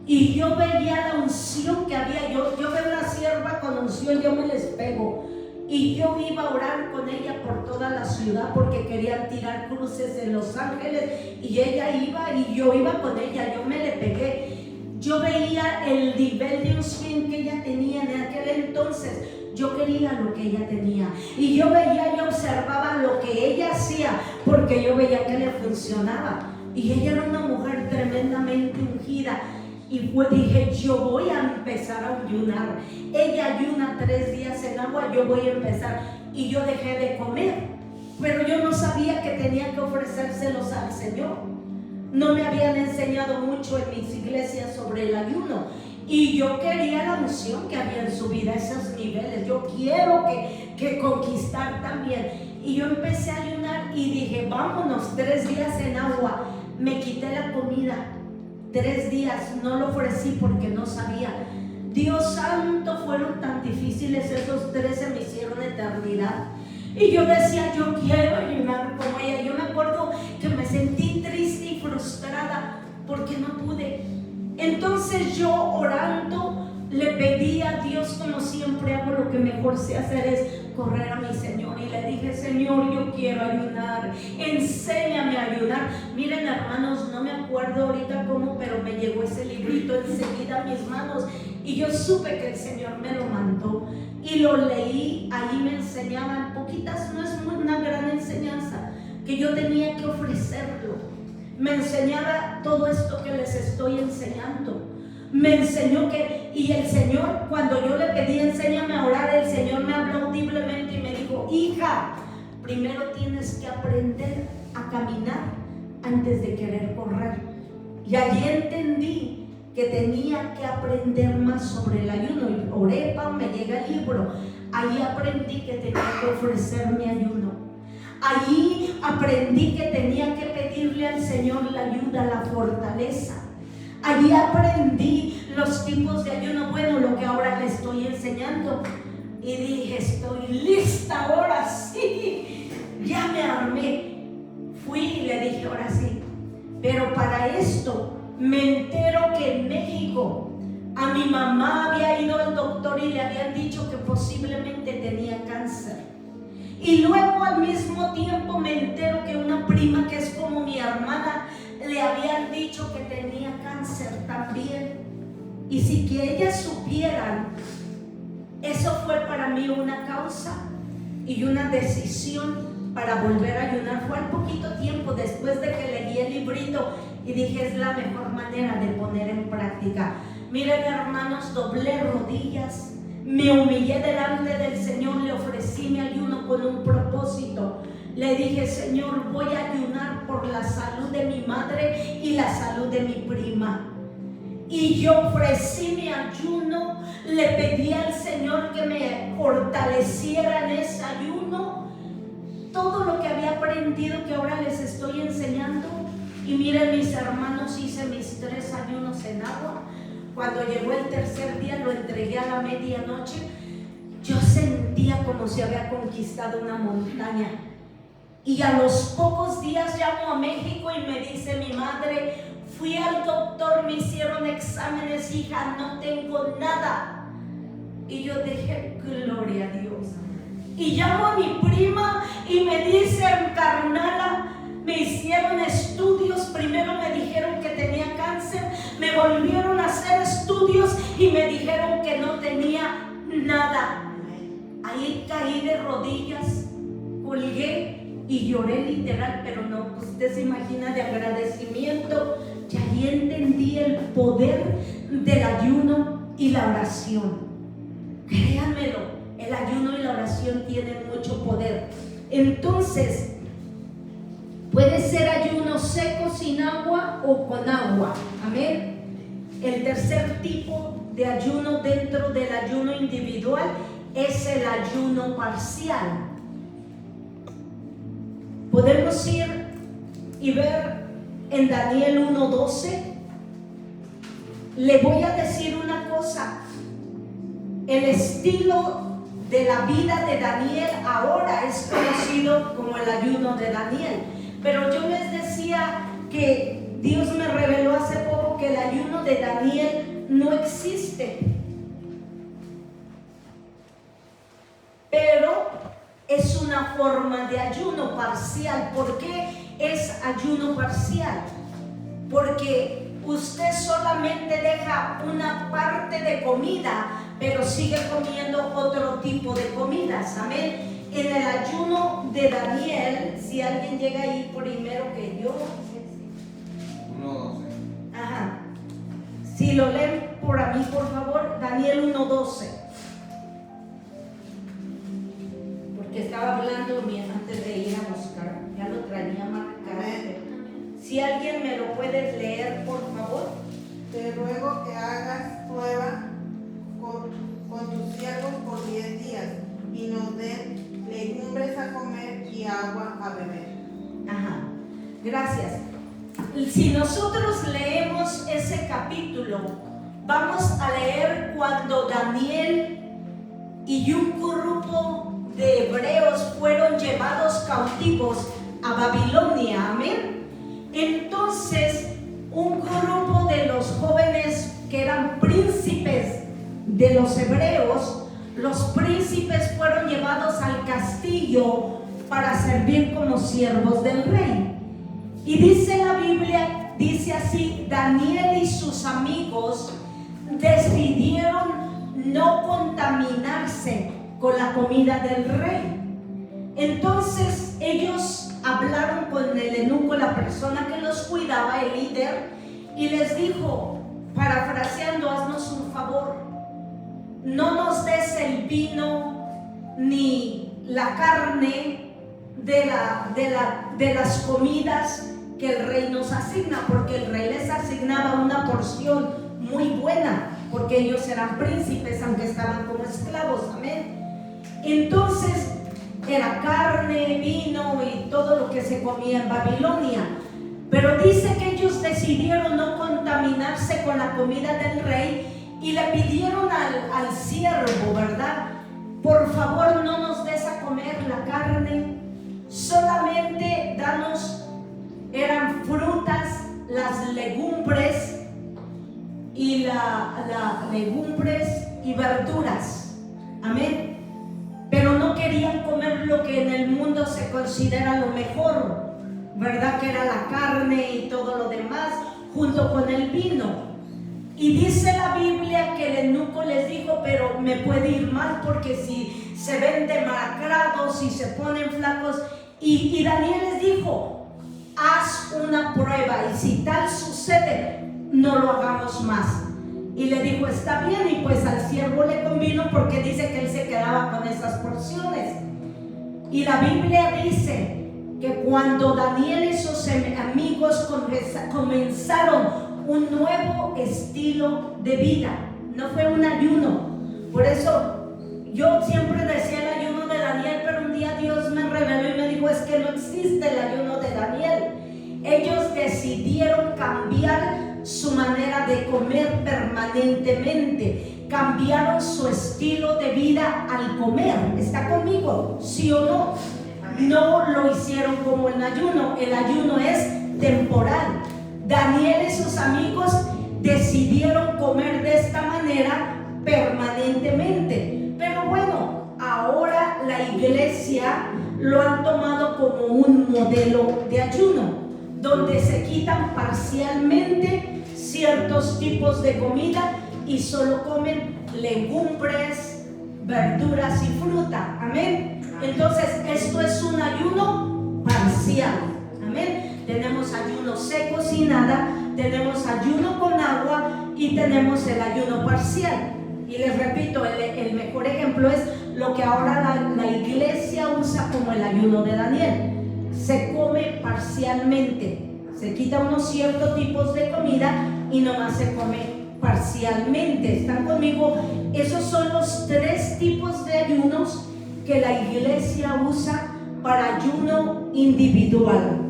Y yo veía la unción que había. Yo veo una sierva con unción, yo me les pego. Y yo iba a orar con ella por toda la ciudad, porque querían tirar cruces en Los Ángeles, y ella iba y yo iba con ella. Yo me le pegué. Yo veía el nivel de unción que ella tenía en aquel entonces. Yo quería lo que ella tenía, y yo veía y observaba lo que ella hacía, porque yo veía que le funcionaba. Y ella era una mujer tremendamente ungida. Y dije, yo voy a empezar a ayunar. Ella ayuna 3 días en agua, yo voy a empezar. Y yo dejé de comer, pero yo no sabía que tenía que ofrecérselos al Señor. No me habían enseñado mucho en mis iglesias sobre el ayuno, y yo quería la unción que habían subido a esos niveles. Yo quiero que conquistar también. Y yo empecé a ayunar y dije, vámonos, 3 días en agua. Me quité la comida 3 días, no lo ofrecí porque no sabía. Dios santo, fueron tan difíciles esos 3, se me hicieron eternidad. Y yo decía, yo quiero ayunar como ella. Yo me acuerdo que me sentí triste y frustrada porque no pude. Entonces yo, orando, le pedí a Dios, como siempre hago, lo que mejor sé hacer es correr a mi Señor, y le dije, Señor, yo quiero ayunar, enséñame a ayunar. Miren, hermanos, no me acuerdo ahorita cómo, pero me llegó ese librito enseguida a mis manos, y yo supe que el Señor me lo mandó y lo leí. Ahí me enseñaban poquitas, no es una gran enseñanza, que yo tenía que ofrecerlo. Me enseñaba todo esto que les estoy enseñando. Me enseñó que, y el Señor, cuando yo le pedí, enséñame a orar, el Señor me habló audiblemente y me dijo, hija, primero tienes que aprender a caminar antes de querer correr. Y allí entendí que tenía que aprender más sobre el ayuno. Y oré, me llega el libro. Ahí aprendí que tenía que ofrecer mi ayuno. Allí aprendí que tenía que pedirle al Señor la ayuda, la fortaleza. Allí aprendí los tipos de ayuno, bueno, lo que ahora le estoy enseñando. Y dije, estoy lista ahora sí. Ya me armé. Fui y le dije, ahora Pero para esto me entero que en México a mi mamá había ido al doctor y le habían dicho que posiblemente tenía cáncer. Y luego al mismo tiempo me entero que una prima que es como mi hermana le habían dicho que tenía cáncer también. Y si que ellas supieran, eso fue para mí una causa y una decisión para volver a ayunar. Fue al poquito tiempo después de que leí el librito y dije, es la mejor manera de poner en práctica. Miren, hermanos, doblé rodillas, me humillé delante del Señor, le ofrecí mi ayuno con un propósito. Le dije, Señor, voy a ayunar por la salud de mi madre y la salud de mi prima. Y yo ofrecí mi ayuno, le pedí al Señor que me fortaleciera en ese ayuno. Todo lo que había aprendido que ahora les estoy enseñando. Y miren, mis hermanos, hice mis 3 ayunos en agua. Cuando llegó el tercer día, lo entregué a la medianoche. Yo sentía como si había conquistado una montaña. Y a los pocos días llamo a México y me dice mi madre, fui al doctor, me hicieron exámenes, hija, no tengo nada. Y yo dije, gloria a Dios. Y llamo a mi prima y me dice, carnala, me hicieron estudios, primero me dijeron que tenía cáncer, me volvieron a hacer estudios y me dijeron que no tenía nada. Ahí caí de rodillas, colgué y lloré literal, pero no, usted se imagina, de agradecimiento. Y ahí entendí el poder del ayuno y la oración. Créanmelo, el ayuno y la oración tienen mucho poder. Entonces, puede ser ayuno seco sin agua o con agua. Amén. El tercer tipo de ayuno dentro del ayuno individual es el ayuno parcial. Podemos ir y ver en Daniel 1:12. Le voy a decir una cosa. El estilo de la vida de Daniel ahora es conocido como el ayuno de Daniel. Pero yo les decía que Dios me reveló hace poco que el ayuno de Daniel no existe. Pero es una forma de ayuno parcial. ¿Por qué es ayuno parcial? Porque usted solamente deja una parte de comida, pero sigue comiendo otro tipo de comidas. Amén. En el ayuno de Daniel, si alguien llega ahí primero que yo, 1:12. ajá, si lo leen por a mí, por favor, Daniel 1:12. Porque estaba hablando antes de ir a buscar, ya lo traía marcado. Si alguien me lo puede leer, por favor. Te ruego que hagas prueba con tus siervos por 10 días y nos den legumbres a comer y agua a beber. Ajá, gracias. Si nosotros leemos ese capítulo, vamos a leer cuando Daniel y un grupo de hebreos fueron llevados cautivos a Babilonia. Amén. Entonces, un grupo de los jóvenes que eran príncipes de los hebreos, los príncipes fueron llevados al castillo para servir como siervos del rey. Y dice la Biblia, dice así: Daniel y sus amigos decidieron no contaminarse con la comida del rey. Entonces ellos hablaron con el eunuco, la persona que los cuidaba, el líder, y les dijo, parafraseando, haznos un favor, no nos des el vino ni la carne de las comidas que el rey nos asigna, porque el rey les asignaba una porción muy buena, porque ellos eran príncipes aunque estaban como esclavos. Amén. Entonces era carne, vino y todo lo que se comía en Babilonia. Pero dice que ellos decidieron no contaminarse con la comida del rey y le pidieron al siervo, ¿verdad? Por favor, no nos des a comer la carne, solamente danos, eran frutas las legumbres y legumbres y verduras. Amén. Pero no querían comer lo que en el mundo se considera lo mejor, ¿verdad? Que era la carne y todo lo demás, junto con el vino. Y dice la Biblia que el eunuco les dijo: pero me puede ir mal, porque si se ven demacrados y se ponen flacos. Y Daniel les dijo: haz una prueba, y si tal sucede, no lo hagamos más. Y le dijo: está bien. Y pues al siervo le convino, porque dice que él se quedaba con esas porciones. Y la Biblia dice que cuando Daniel y sus amigos comenzaron un nuevo estilo de vida, no fue un ayuno. Por eso yo siempre decía el ayuno de Daniel, pero un día Dios me reveló y me dijo: es que no existe el ayuno de Daniel. Ellos decidieron cambiar su manera de comer permanentemente, cambiaron su estilo de vida al comer. ¿Está conmigo? ¿Sí o no? No lo hicieron como el ayuno. El ayuno es temporal. Daniel y sus amigos decidieron comer de esta manera permanentemente. Pero bueno, ahora la iglesia lo han tomado como un modelo de ayuno, donde se quitan parcialmente ciertos tipos de comida y solo comen legumbres, verduras y fruta. Amén. Entonces esto es un ayuno parcial. Amén. Tenemos ayuno seco sin nada, tenemos ayuno con agua y tenemos el ayuno parcial. Y les repito, el mejor ejemplo es lo que ahora la iglesia usa como el ayuno de Daniel. Se come parcialmente, se quita unos ciertos tipos de comida y nomás se come parcialmente. ¿Están conmigo? Esos son los 3 tipos de ayunos que la iglesia usa para ayuno individual.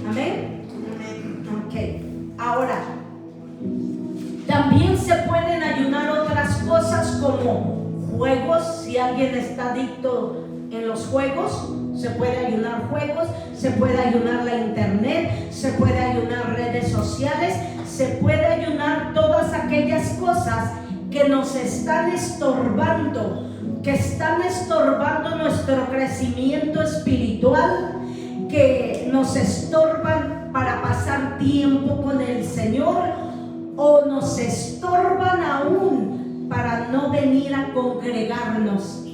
Amén. Ok. Ahora, también se pueden ayunar otras cosas como juegos. Si alguien está adicto en los juegos, se puede ayunar juegos, se puede ayunar la internet, se puede ayunar redes sociales, se puede ayunar todas aquellas cosas que nos están estorbando, que están estorbando nuestro crecimiento espiritual, que nos estorban para pasar tiempo con el Señor, o nos estorban aún para no venir a congregarnos.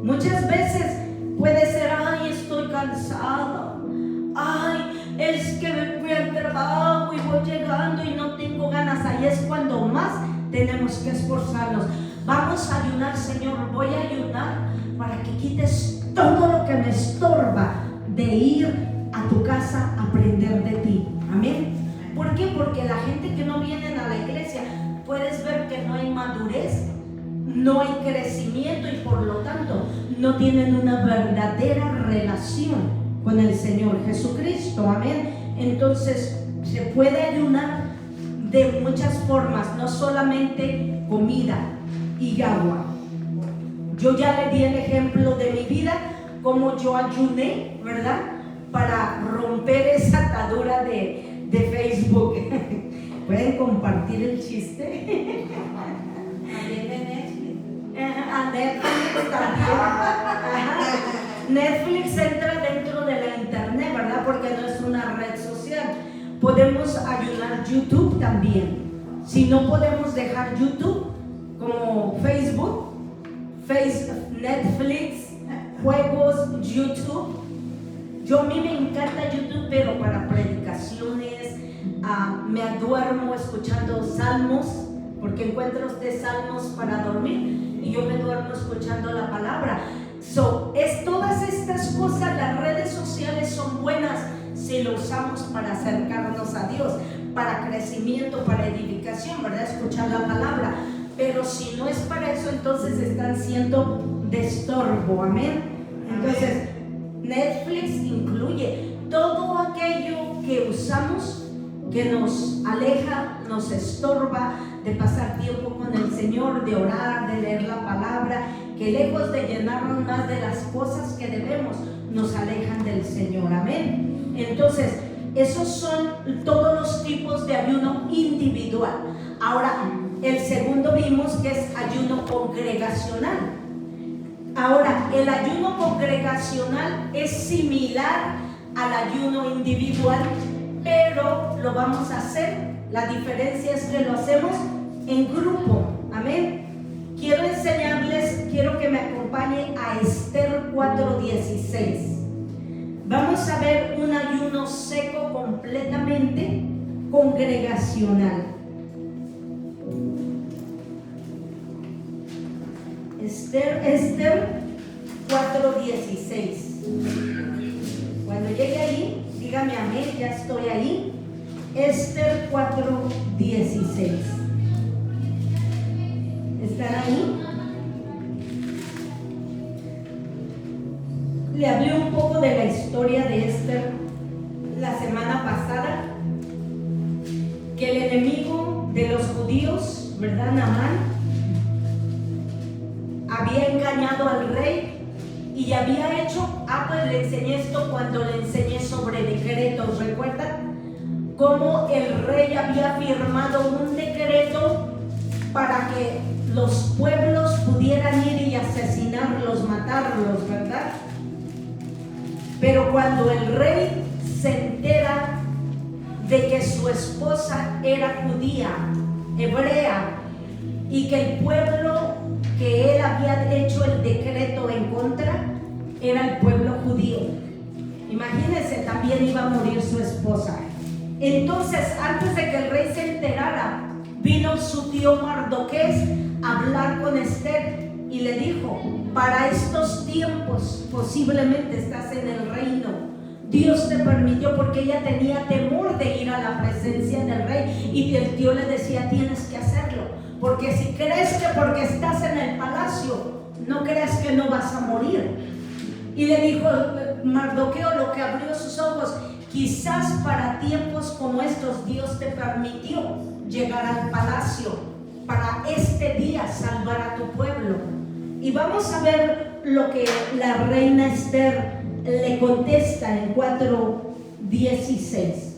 Muchas veces puede ser: ay, estoy cansada, ay, es que me fui al trabajo y voy llegando y no tengo ganas. Ahí es cuando más tenemos que esforzarnos. Vamos a ayunar: Señor, voy a ayunar para que quites todo lo que me estorba de ir a tu casa a aprender de ti. Amén. ¿Por qué? Porque la gente que no viene a la iglesia, puedes ver que no hay madurez, no hay crecimiento, y por lo tanto no tienen una verdadera relación con el Señor Jesucristo. Amén. Entonces se puede ayunar de muchas formas, no solamente comida y agua. Yo ya le di el ejemplo de mi vida, como yo ayuné, ¿verdad? Para romper esa atadura de Facebook. ¿Pueden compartir el chiste? También de Netflix. A Netflix también. Netflix entra dentro de la internet, ¿verdad? Porque no es una red social. Podemos ayunar YouTube también. Si no podemos dejar YouTube, como Facebook, Netflix, juegos, YouTube. A mí me encanta YouTube, pero para predicaciones, me duermo escuchando salmos, porque encuentro salmos para dormir y yo me duermo escuchando la palabra. Todas estas cosas, las redes sociales son buenas si lo usamos para acercarnos a Dios, para crecimiento, para edificación, ¿verdad? Escuchar la palabra. Pero si no es para eso, entonces están siendo de estorbo. Amén. Entonces Netflix incluye todo aquello que usamos que nos aleja, nos estorba de pasar tiempo con el Señor, de orar, de leer la palabra, que lejos de llenarnos más de las cosas que debemos, nos alejan del Señor. Amén. Entonces Esos son todos los tipos de ayuno individual. Ahora, el segundo vimos que es ayuno congregacional. Ahora, el ayuno congregacional es similar al ayuno individual, pero lo vamos a hacer. La diferencia es que lo hacemos en grupo. Amén. Quiero enseñarles, quiero que me acompañe a Esther 4:16. Vamos a ver un ayuno seco completamente congregacional. Esther 4:16. Cuando llegue ahí, dígame amén, ya estoy ahí. Esther 4:16. ¿Están ahí? Le hablé un poco de la historia de Esther la semana pasada, que el enemigo de los judíos, ¿verdad? Namán, había engañado al rey y había hecho, pues le enseñé esto cuando le enseñé sobre decretos, ¿recuerdan? Cómo el rey había firmado un decreto para que los pueblos pudieran ir y asesinarlos, matarlos, ¿verdad? Pero cuando el rey se entera de que su esposa era judía, hebrea, y que el pueblo que él había hecho el decreto en contra era el pueblo judío, imagínense, también iba a morir su esposa. Entonces, antes de que el rey se enterara, vino su tío Mardoqués a hablar con Esther y le dijo: para estos tiempos posiblemente estás en el reino. Dios te permitió, porque ella tenía temor de ir a la presencia del rey, y el tío le decía: tienes que hacerlo, porque si crees que porque estás en el palacio, no creas que no vas a morir. Y le dijo Mardoqueo, lo que abrió sus ojos: quizás para tiempos como estos Dios te permitió llegar al palacio para este día salvar a tu pueblo. Y vamos a ver lo que la reina Esther le contesta en 4:16.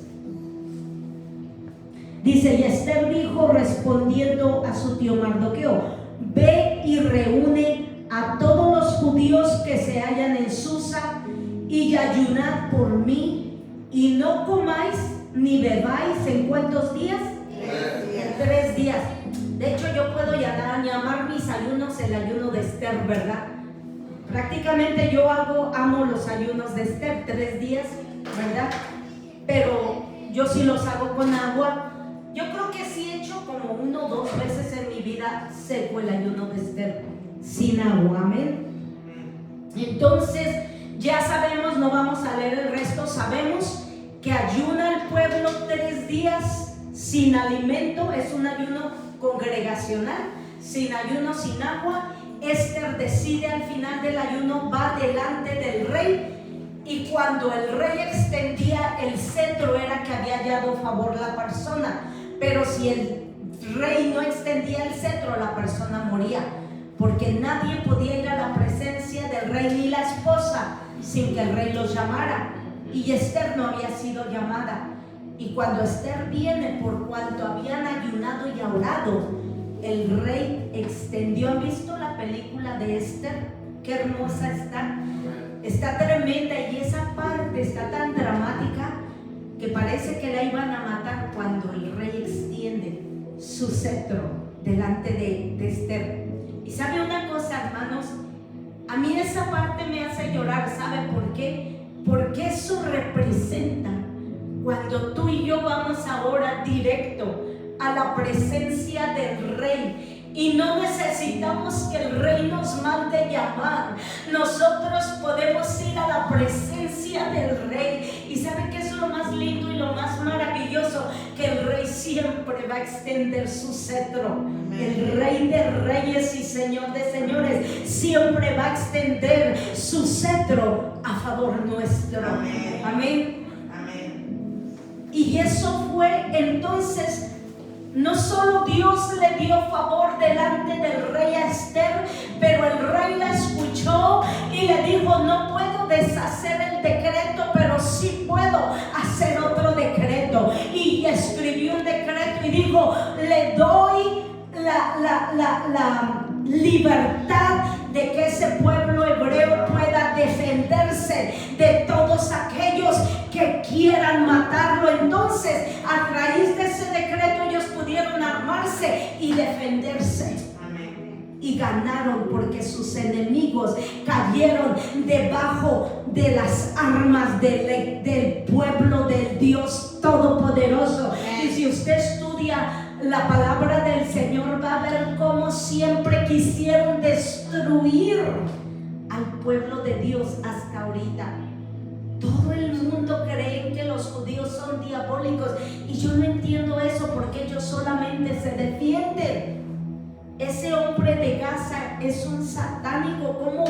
Dice: y Esther dijo respondiendo a su tío Mardoqueo: ve y reúne a todos los judíos que se hallan en Susa y ayunad por mí, y no comáis ni bebáis. ¿En cuántos días? 3 días. En 3 días. De hecho, yo puedo llamar mis ayunos el ayuno de Esther, ¿verdad? Prácticamente yo amo los ayunos de Esther, 3 días, ¿verdad? Pero yo sí los hago con agua. Yo creo que sí he hecho como 1 o 2 veces en mi vida seco el ayuno de Esther sin agua, amén. Entonces, ya sabemos, no vamos a leer el resto, sabemos que ayuna el pueblo 3 días sin alimento, es un ayuno congregacional, sin ayuno, sin agua. Esther decide al final del ayuno, va delante del rey, y cuando el rey extendía el cetro era que había hallado favor la persona, pero si el rey no extendía el cetro, la persona moría, porque nadie podía ir a la presencia del rey, ni la esposa, sin que el rey los llamara. Y Esther no había sido llamada. Y cuando Esther viene, por cuanto habían ayunado y orado, el rey extendió. ¿Han visto la película de Esther? Qué hermosa está. Está tremenda, y esa parte está tan dramática que parece que la iban a matar cuando el rey extiende su cetro delante de Esther. Y sabe una cosa, hermanos, a mí esa parte me hace llorar. ¿Sabe por qué? Porque eso representa cuando tú y yo vamos ahora directo a la presencia del rey, y no necesitamos que el rey nos mande llamar. Nosotros podemos ir a la presencia del rey. ¿Y sabe qué es lo más lindo y lo más maravilloso? Que el rey siempre va a extender su cetro. El rey de reyes y señor de señores siempre va a extender su cetro a favor nuestro. Amén. Amén. Amén. Y eso fue entonces. No solo Dios le dio favor delante del rey a Esther, pero el rey la escuchó y le dijo: no puedo deshacer el decreto, pero sí puedo hacer otro libertad de que ese pueblo hebreo pueda defenderse de todos aquellos que quieran matarlo. Entonces, a raíz de ese decreto, ellos pudieron armarse y defenderse. Y ganaron, porque sus enemigos cayeron debajo de las armas del pueblo del Dios Todopoderoso. Y si usted estudia la palabra del Señor, va a ver cómo siempre quisieron destruir al pueblo de Dios hasta ahorita. Todo el mundo cree que los judíos son diabólicos, y yo no entiendo eso, porque ellos solamente se defienden. Ese hombre de Gaza es un satánico. Como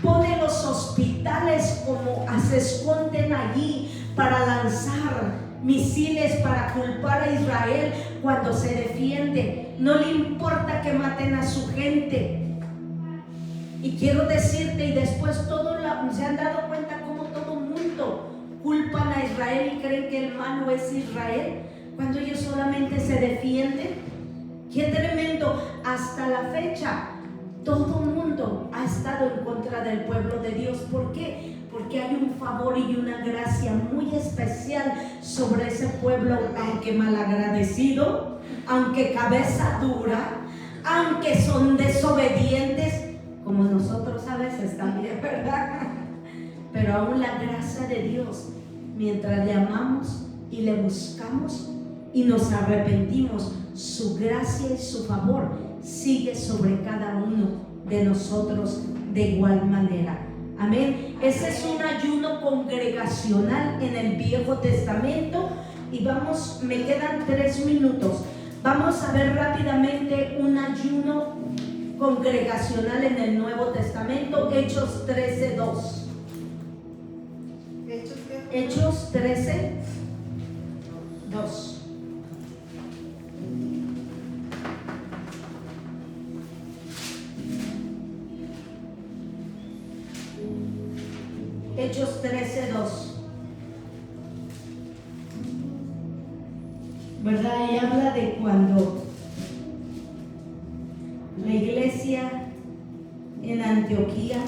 pone los hospitales, como se esconden allí para lanzar misiles, para culpar a Israel cuando se defiende. No le importa que maten a su gente. Y quiero decirte, y después se han dado cuenta cómo todo el mundo culpan a Israel y creen que el malo es Israel, cuando ellos solamente se defienden. Qué tremendo. Hasta la fecha todo el mundo ha estado en contra del pueblo de Dios. ¿Por qué? Porque hay un favor y una gracia muy especial sobre ese pueblo, aunque malagradecido, aunque cabeza dura, aunque son desobedientes, como nosotros a veces también, ¿verdad? Pero aún la gracia de Dios, mientras le amamos y le buscamos y nos arrepentimos, su gracia y su favor sigue sobre cada uno de nosotros de igual manera. Amén. Ese es un ayuno congregacional en el Viejo Testamento. Y me quedan 3 minutos. Vamos a ver rápidamente un ayuno congregacional en el Nuevo Testamento. Hechos 13:2. Hechos 13:2. Hechos 13:2. ¿Verdad? Y habla de cuando la iglesia en Antioquía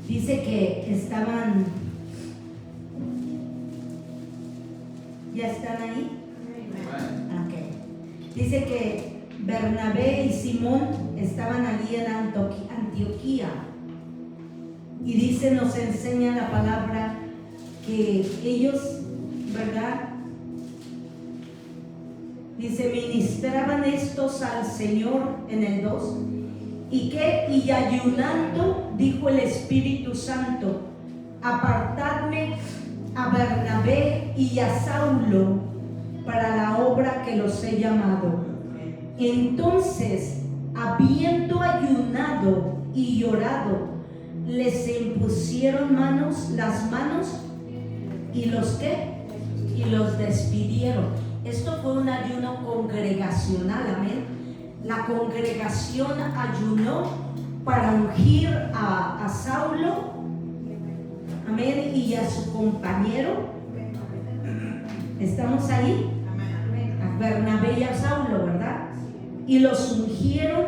dice que estaban, ¿ya están ahí? Okay. Dice que Bernabé y Simón estaban allí en Antioquía, y dice, nos enseña la palabra que ellos, ¿verdad? Dice, ministraban estos al Señor en el 2, y ayunando, dijo el Espíritu Santo, apartadme a Bernabé y a Saulo para la obra que los he llamado. Entonces, habiendo ayunado y llorado, les impusieron las manos, y los despidieron. Esto fue un ayuno congregacional, amén. La congregación ayunó para ungir a Saulo, amén, y a su compañero. ¿Estamos ahí? A Bernabé y a Saulo, ¿verdad? Y los ungieron,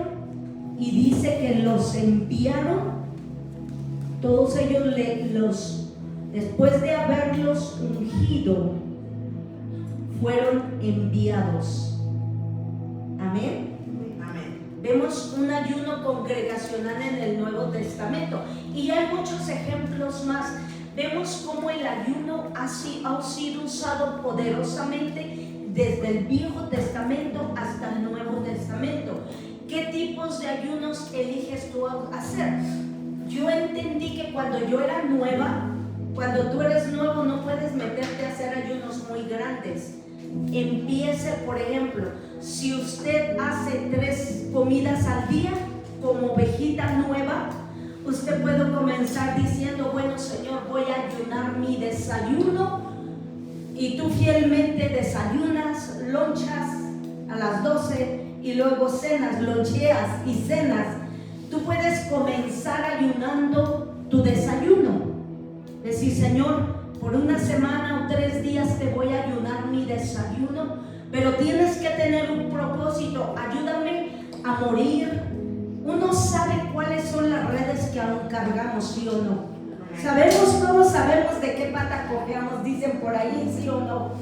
y dice que los enviaron. Todos ellos después de haberlos ungido, fueron enviados. Amén. Vemos un ayuno congregacional en el Nuevo Testamento, y hay muchos ejemplos más. Vemos cómo el ayuno ha sido usado poderosamente desde el Viejo Testamento hasta el Nuevo Testamento. ¿Qué tipos de ayunos eliges tú hacer? Yo entendí que cuando yo era nueva, cuando tú eres nuevo, no puedes meterte a hacer ayunos muy grandes. Empiece, por ejemplo, si usted hace 3 comidas al día como ovejita nueva, usted puede comenzar diciendo, bueno, Señor, voy a ayunar mi desayuno, y tú fielmente desayunas, lonchas a las 12 y luego cenas, loncheas y cenas. Tú puedes comenzar ayunando tu desayuno. Decir, Señor, por una semana o 3 días te voy a ayunar mi desayuno, pero tienes que tener un propósito. Ayúdame a morir. Uno sabe cuáles son las redes que aún cargamos, ¿sí o no? Sabemos, todos sabemos de qué pata cojeamos, dicen por ahí, ¿sí o no?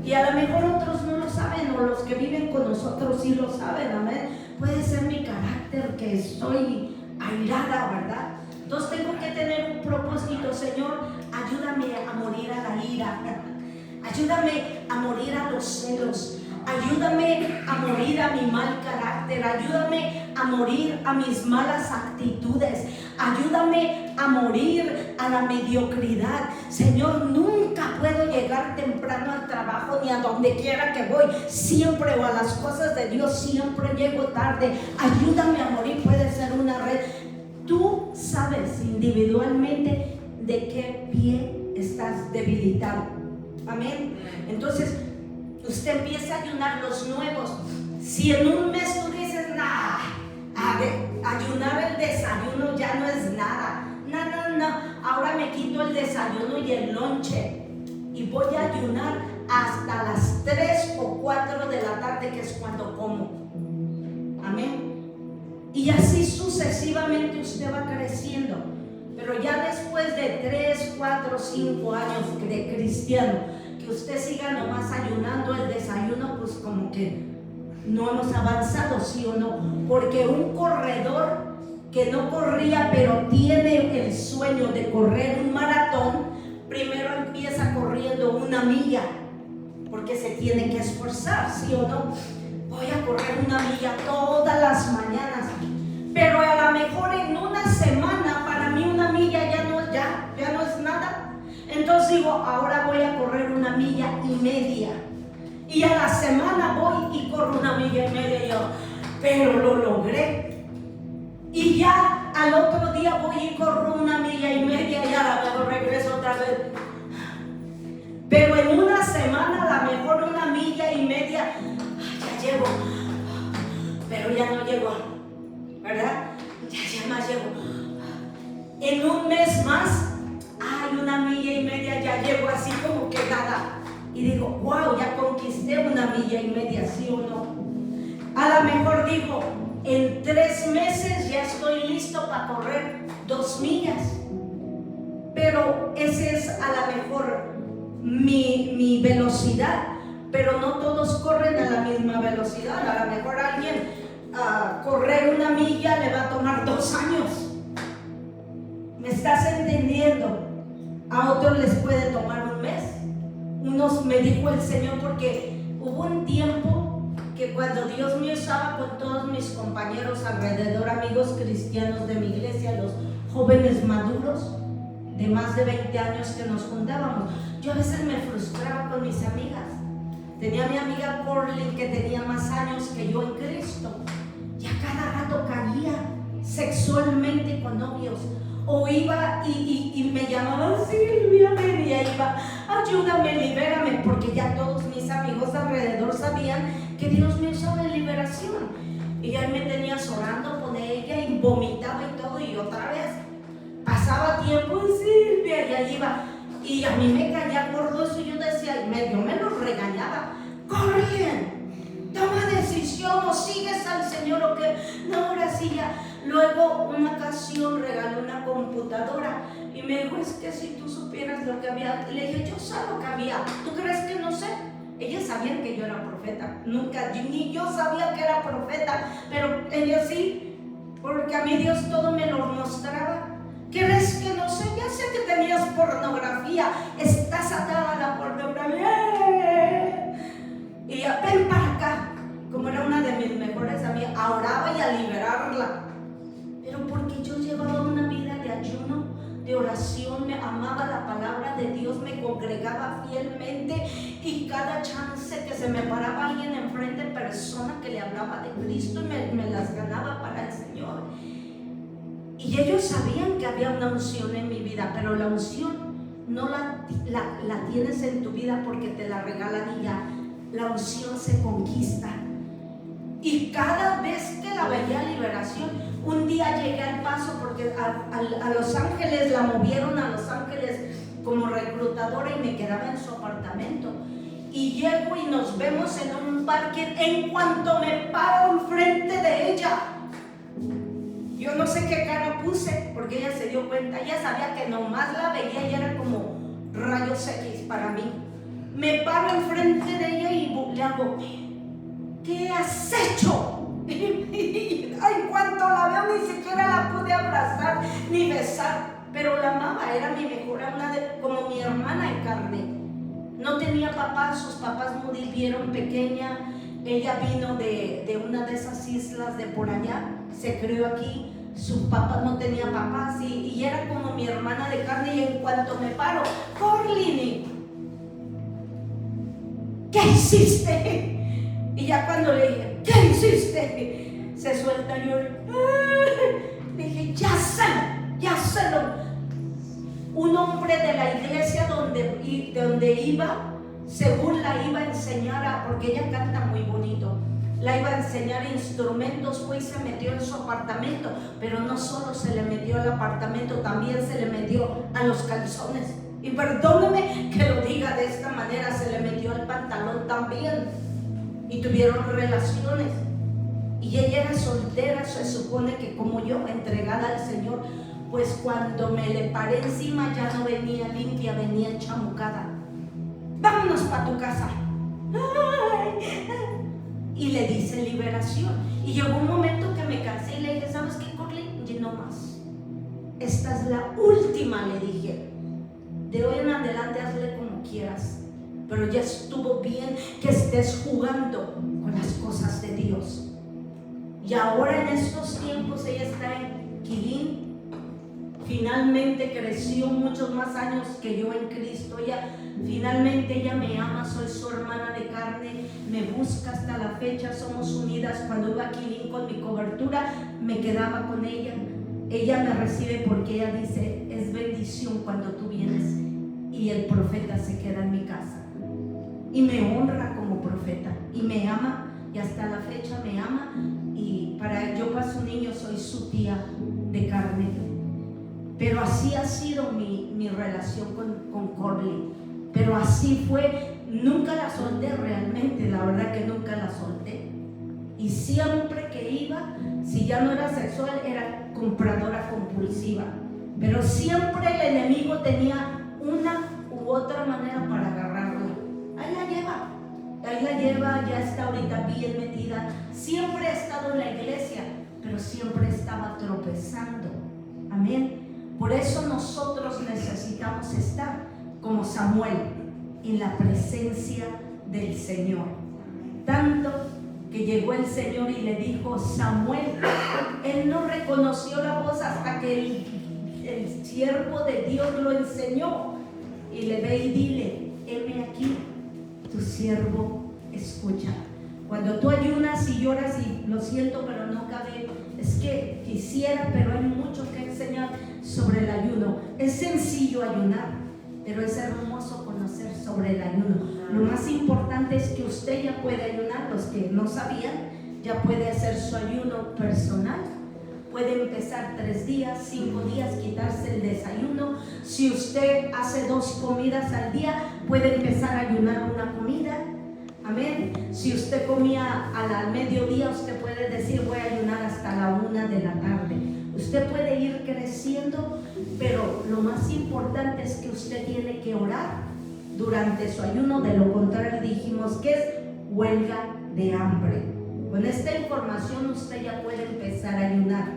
Y a lo mejor otros no lo saben, o los que viven con nosotros sí lo saben, amén. Puede ser mi carácter, que estoy airada, ¿verdad? Entonces tengo que tener un propósito. Señor, ayúdame a morir a la ira, ayúdame a morir a los celos, ayúdame a morir a mi mal carácter, ayúdame a morir a mis malas actitudes, ayúdame a morir a la mediocridad. Señor, nunca puedo llegar temprano al trabajo ni a donde quiera que voy, siempre, o a las cosas de Dios, siempre llego tarde. Ayúdame a morir. Puede ser una red. Tú sabes individualmente de qué pie estás debilitado. Amén. Entonces usted empieza a ayunar los nuevos. Si en un mes tú dices, nah, ayunar el desayuno ya no es nada. No, ahora me quito el desayuno y el lonche y voy a ayunar hasta las 3 o 4 de la tarde, que es cuando como. Amén. Y así sucesivamente usted va creciendo. Pero ya después de 3, 4, 5 años de cristiano, que usted siga nomás ayunando el desayuno, pues como que no hemos avanzado, ¿sí o no? Porque un corredor que no corría, pero tiene el sueño de correr un maratón, primero empieza corriendo 1 milla, porque se tiene que esforzar, ¿sí o no? Voy a correr 1 milla todas las mañanas, pero a lo mejor en una semana para mí 1 milla ya no es nada. Entonces digo, ahora voy a correr 1,5 millas, y a la semana voy y corro 1,5 millas, y yo, pero lo logré. Y ya al otro día voy y corro 1,5 millas, y a la mejor regreso otra vez. Pero en una semana a lo mejor 1,5 millas, ya llego, pero ya no llego, ¿verdad? Ya más llego. En un mes más, 1,5 millas, ya llego así como que nada. Y digo, wow, ya conquisté 1,5 millas, ¿sí o no? A lo mejor digo, en 3 meses ya estoy listo para correr 2 millas. Pero ese es a lo mejor mi velocidad. Pero no todos corren a la misma velocidad. A lo mejor alguien correr 1 milla le va a tomar 2 años. ¿Me estás entendiendo? A otros les puede tomar 1 mes. Unos, me dijo el Señor, porque hubo un tiempo que cuando Dios me usaba con todos mis compañeros alrededor, amigos cristianos de mi iglesia, los jóvenes maduros de más de 20 años que nos juntábamos, yo a veces me frustraba con mis amigas. Tenía mi amiga Corley, que tenía más años que yo en Cristo, y a cada rato caía sexualmente con novios. O iba y me llamaban, Silvia, ven, y iba, ayúdame, libérame, porque ya todos mis amigos alrededor sabían que Dios me usaba en liberación. Y ya me tenías orando con ella y vomitaba y todo, y otra vez pasaba tiempo, Silvia, y ahí iba. Y a mí me caía gordo eso, y yo decía, yo me los regañaba, corren, toma decisión, o sigues al Señor o qué. No, ahora sí ya. Luego una ocasión regaló una computadora y me dijo, es que si tú supieras lo que había. Le dije, yo sé lo que había, ¿tú crees que no sé? Ellas sabían que yo era profeta, nunca, ni yo sabía que era profeta, pero ellas sí, porque a mí Dios todo me lo mostraba. ¿Crees que no sé? Ya sé que tenías pornografía, estás atada a la pornografía. Y ya, ven para acá. Como era una de mis mejores amigas, oraba y a liberarla. Pero porque yo llevaba una vida de ayuno, de oración, me amaba la palabra de Dios, me congregaba fielmente, y cada chance que se me paraba alguien enfrente, persona que le hablaba de Cristo, y me las ganaba para el Señor. Y ellos sabían que había una unción en mi vida, pero la unción no la tienes en tu vida porque te la regalan y ya. La unción se conquista. Y cada vez que la veía liberación, un día llegué al Paso, porque a Los Ángeles la movieron a Los Ángeles como reclutadora y me quedaba en su apartamento. Y llego y nos vemos en un parque. En cuanto me paro enfrente de ella, yo no sé qué cara puse, porque ella se dio cuenta. Ella sabía que nomás la veía y era como rayos X para mí. Me paro enfrente de ella y le hago: ¿qué has hecho? En cuanto la veo, ni siquiera la pude abrazar ni besar, pero la amaba, era mi mejor amiga, como mi hermana en carne. No tenía papá, sus papás murieron pequeña. Ella vino de una de esas islas de por allá, se crió aquí. Sus papás no tenía papás y era como mi hermana de carne. Y en cuanto me paro: Corlini, ¿qué hiciste? Y ya cuando le dije: ¿qué hiciste?, se suelta y yo dije: ya sé. Un hombre de la iglesia donde iba, según la iba a enseñar, porque ella canta muy bonito, la iba a enseñar instrumentos, pues se metió en su apartamento. Pero no solo se le metió al apartamento, también se le metió a los calzones. Y perdóname que lo diga de esta manera, se le metió al pantalón también. Y tuvieron relaciones. Y ella era soltera, se supone que como yo, entregada al Señor. Pues cuando me le paré encima ya no venía limpia, venía chamucada. Vámonos para tu casa. Y le dice liberación. Y llegó un momento que me cansé y le dije: ¿sabes qué, Corlin? Y no más. Esta es la última, le dije. De hoy en adelante hazle como quieras, pero ya estuvo bien que estés jugando con las cosas de Dios. Y ahora en estos tiempos ella está en Quilín. Finalmente creció muchos más años que yo en Cristo. Finalmente ella me ama, soy su hermana de carne, me busca hasta la fecha, somos unidas. Cuando iba a Quilín con mi cobertura, me quedaba con ella. Ella me recibe porque ella dice: es bendición cuando tú vienes y el profeta se queda en mi casa. Y me honra como profeta y me ama, y hasta la fecha me ama. Y yo para su niño soy su tía de carne. Pero así ha sido mi relación con Corley. Pero así fue. Nunca la solté realmente, la verdad que nunca la solté. Y siempre que iba, si ya no era sexual, era compradora compulsiva. Pero siempre el enemigo tenía una u otra manera para agarrarla. Ahí la lleva, ya está ahorita bien metida. Siempre ha estado en la iglesia, pero siempre estaba tropezando. Amén. Por eso nosotros necesitamos estar como Samuel en la presencia del Señor. Tanto que llegó el Señor y le dijo: Samuel. Él no reconoció la voz hasta que el siervo de Dios lo enseñó. Y le ve y dile: heme aquí, tu siervo escucha. Cuando tú ayunas y lloras y lo siento, pero no cabe, es que quisiera, pero hay mucho que enseñar sobre el ayuno. Es sencillo ayunar, pero es hermoso conocer sobre el ayuno. Lo más importante es que usted ya puede ayunar. Los que no sabían, ya puede hacer su ayuno personal. Puede empezar 3 días, 5 días, quitarse el desayuno. Si usted hace 2 comidas al día, puede empezar a ayunar una comida. Amén. Si usted comía al mediodía, usted puede decir: voy a ayunar hasta la 1 de la tarde. Usted puede ir creciendo, pero lo más importante es que usted tiene que orar durante su ayuno. De lo contrario, dijimos que es huelga de hambre. Con esta información usted ya puede empezar a ayunar.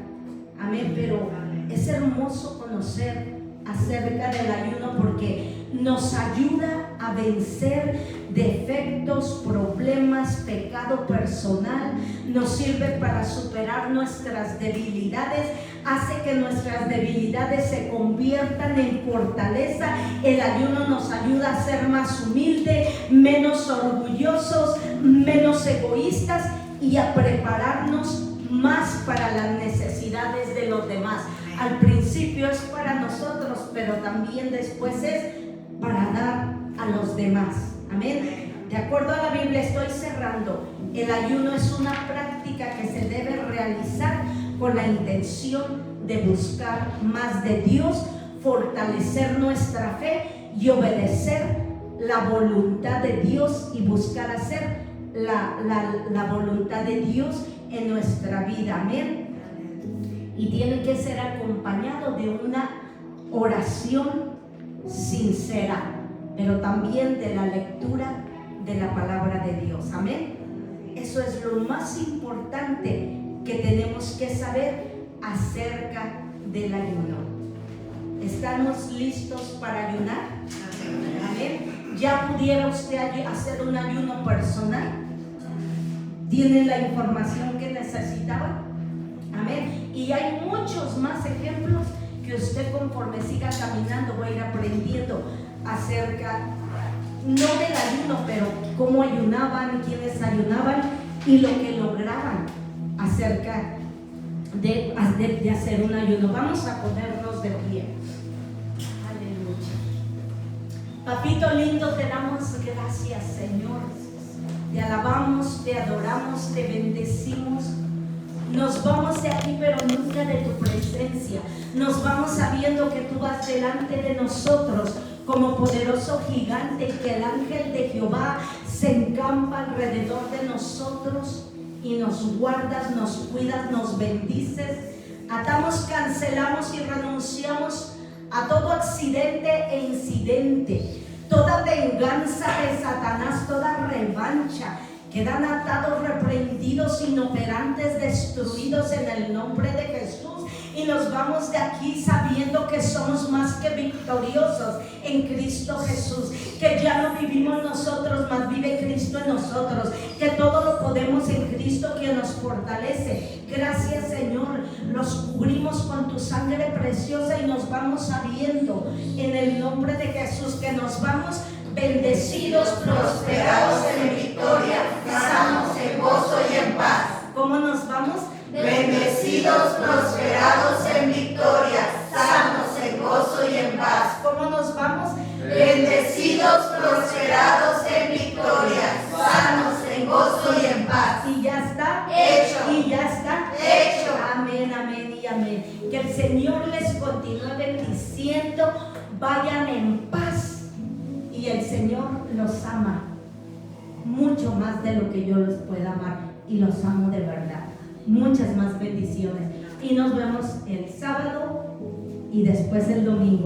Amén. Pero es hermoso conocer acerca del ayuno porque nos ayuda a vencer defectos, problemas, pecado personal. Nos sirve para superar nuestras debilidades, hace que nuestras debilidades se conviertan en fortaleza. El ayuno nos ayuda a ser más humildes, menos orgullosos, menos egoístas y a prepararnos más para las necesidades de los demás. Al principio es para nosotros, pero también después es para dar a los demás. Amén. De acuerdo a la Biblia, estoy cerrando. El ayuno es una práctica que se debe realizar con la intención de buscar más de Dios, fortalecer nuestra fe y obedecer la voluntad de Dios y buscar hacer la voluntad de Dios en nuestra vida. Amén. Y tiene que ser acompañado de una oración sincera, pero también de la lectura de la palabra de Dios. Amén. Eso es lo más importante que tenemos que saber acerca del ayuno. ¿Estamos listos para ayunar? Amén. ¿Ya pudiera usted hacer un ayuno personal? ¿Tiene la información que necesitaba? Amén. Y hay muchos más ejemplos que usted, conforme siga caminando, va a ir aprendiendo acerca, no del ayuno, pero cómo ayunaban, quiénes ayunaban y lo que lograban acerca de hacer un ayuno. Vamos a ponernos de pie. Aleluya. Papito lindo, te damos gracias, Señor. Te alabamos, te adoramos, te bendecimos. Nos vamos de aquí, pero nunca de tu presencia. Nos vamos sabiendo que tú vas delante de nosotros como poderoso gigante, que el ángel de Jehová se encampa alrededor de nosotros y nos guardas, nos cuidas, nos bendices. Atamos, cancelamos y renunciamos a todo accidente e incidente, toda venganza de Satanás, toda revancha. Quedan atados, reprendidos, inoperantes, destruidos en el nombre de Jesús. Y nos vamos de aquí sabiendo que somos más que victoriosos en Cristo Jesús. Que ya no vivimos nosotros, más vive Cristo en nosotros. Que todo lo podemos en Cristo que nos fortalece. Gracias, Señor. Los cubrimos con tu sangre preciosa y nos vamos sabiendo en el nombre de Jesús que nos vamos bendecidos, prosperados en victoria, sanos en gozo y en paz. ¿Cómo nos vamos? Bendecidos, prosperados en victoria, sanos en gozo y en paz. ¿Cómo nos vamos? Bendecidos, prosperados en victoria, sanos en gozo y en paz. Y ya está hecho. Y ya está hecho. Amén, amén y amén. Que el Señor les continúe bendiciendo. Vayan en paz. Y el Señor los ama mucho más de lo que yo los pueda amar. Y los amo de verdad. Muchas más bendiciones. Y nos vemos el sábado y después el domingo.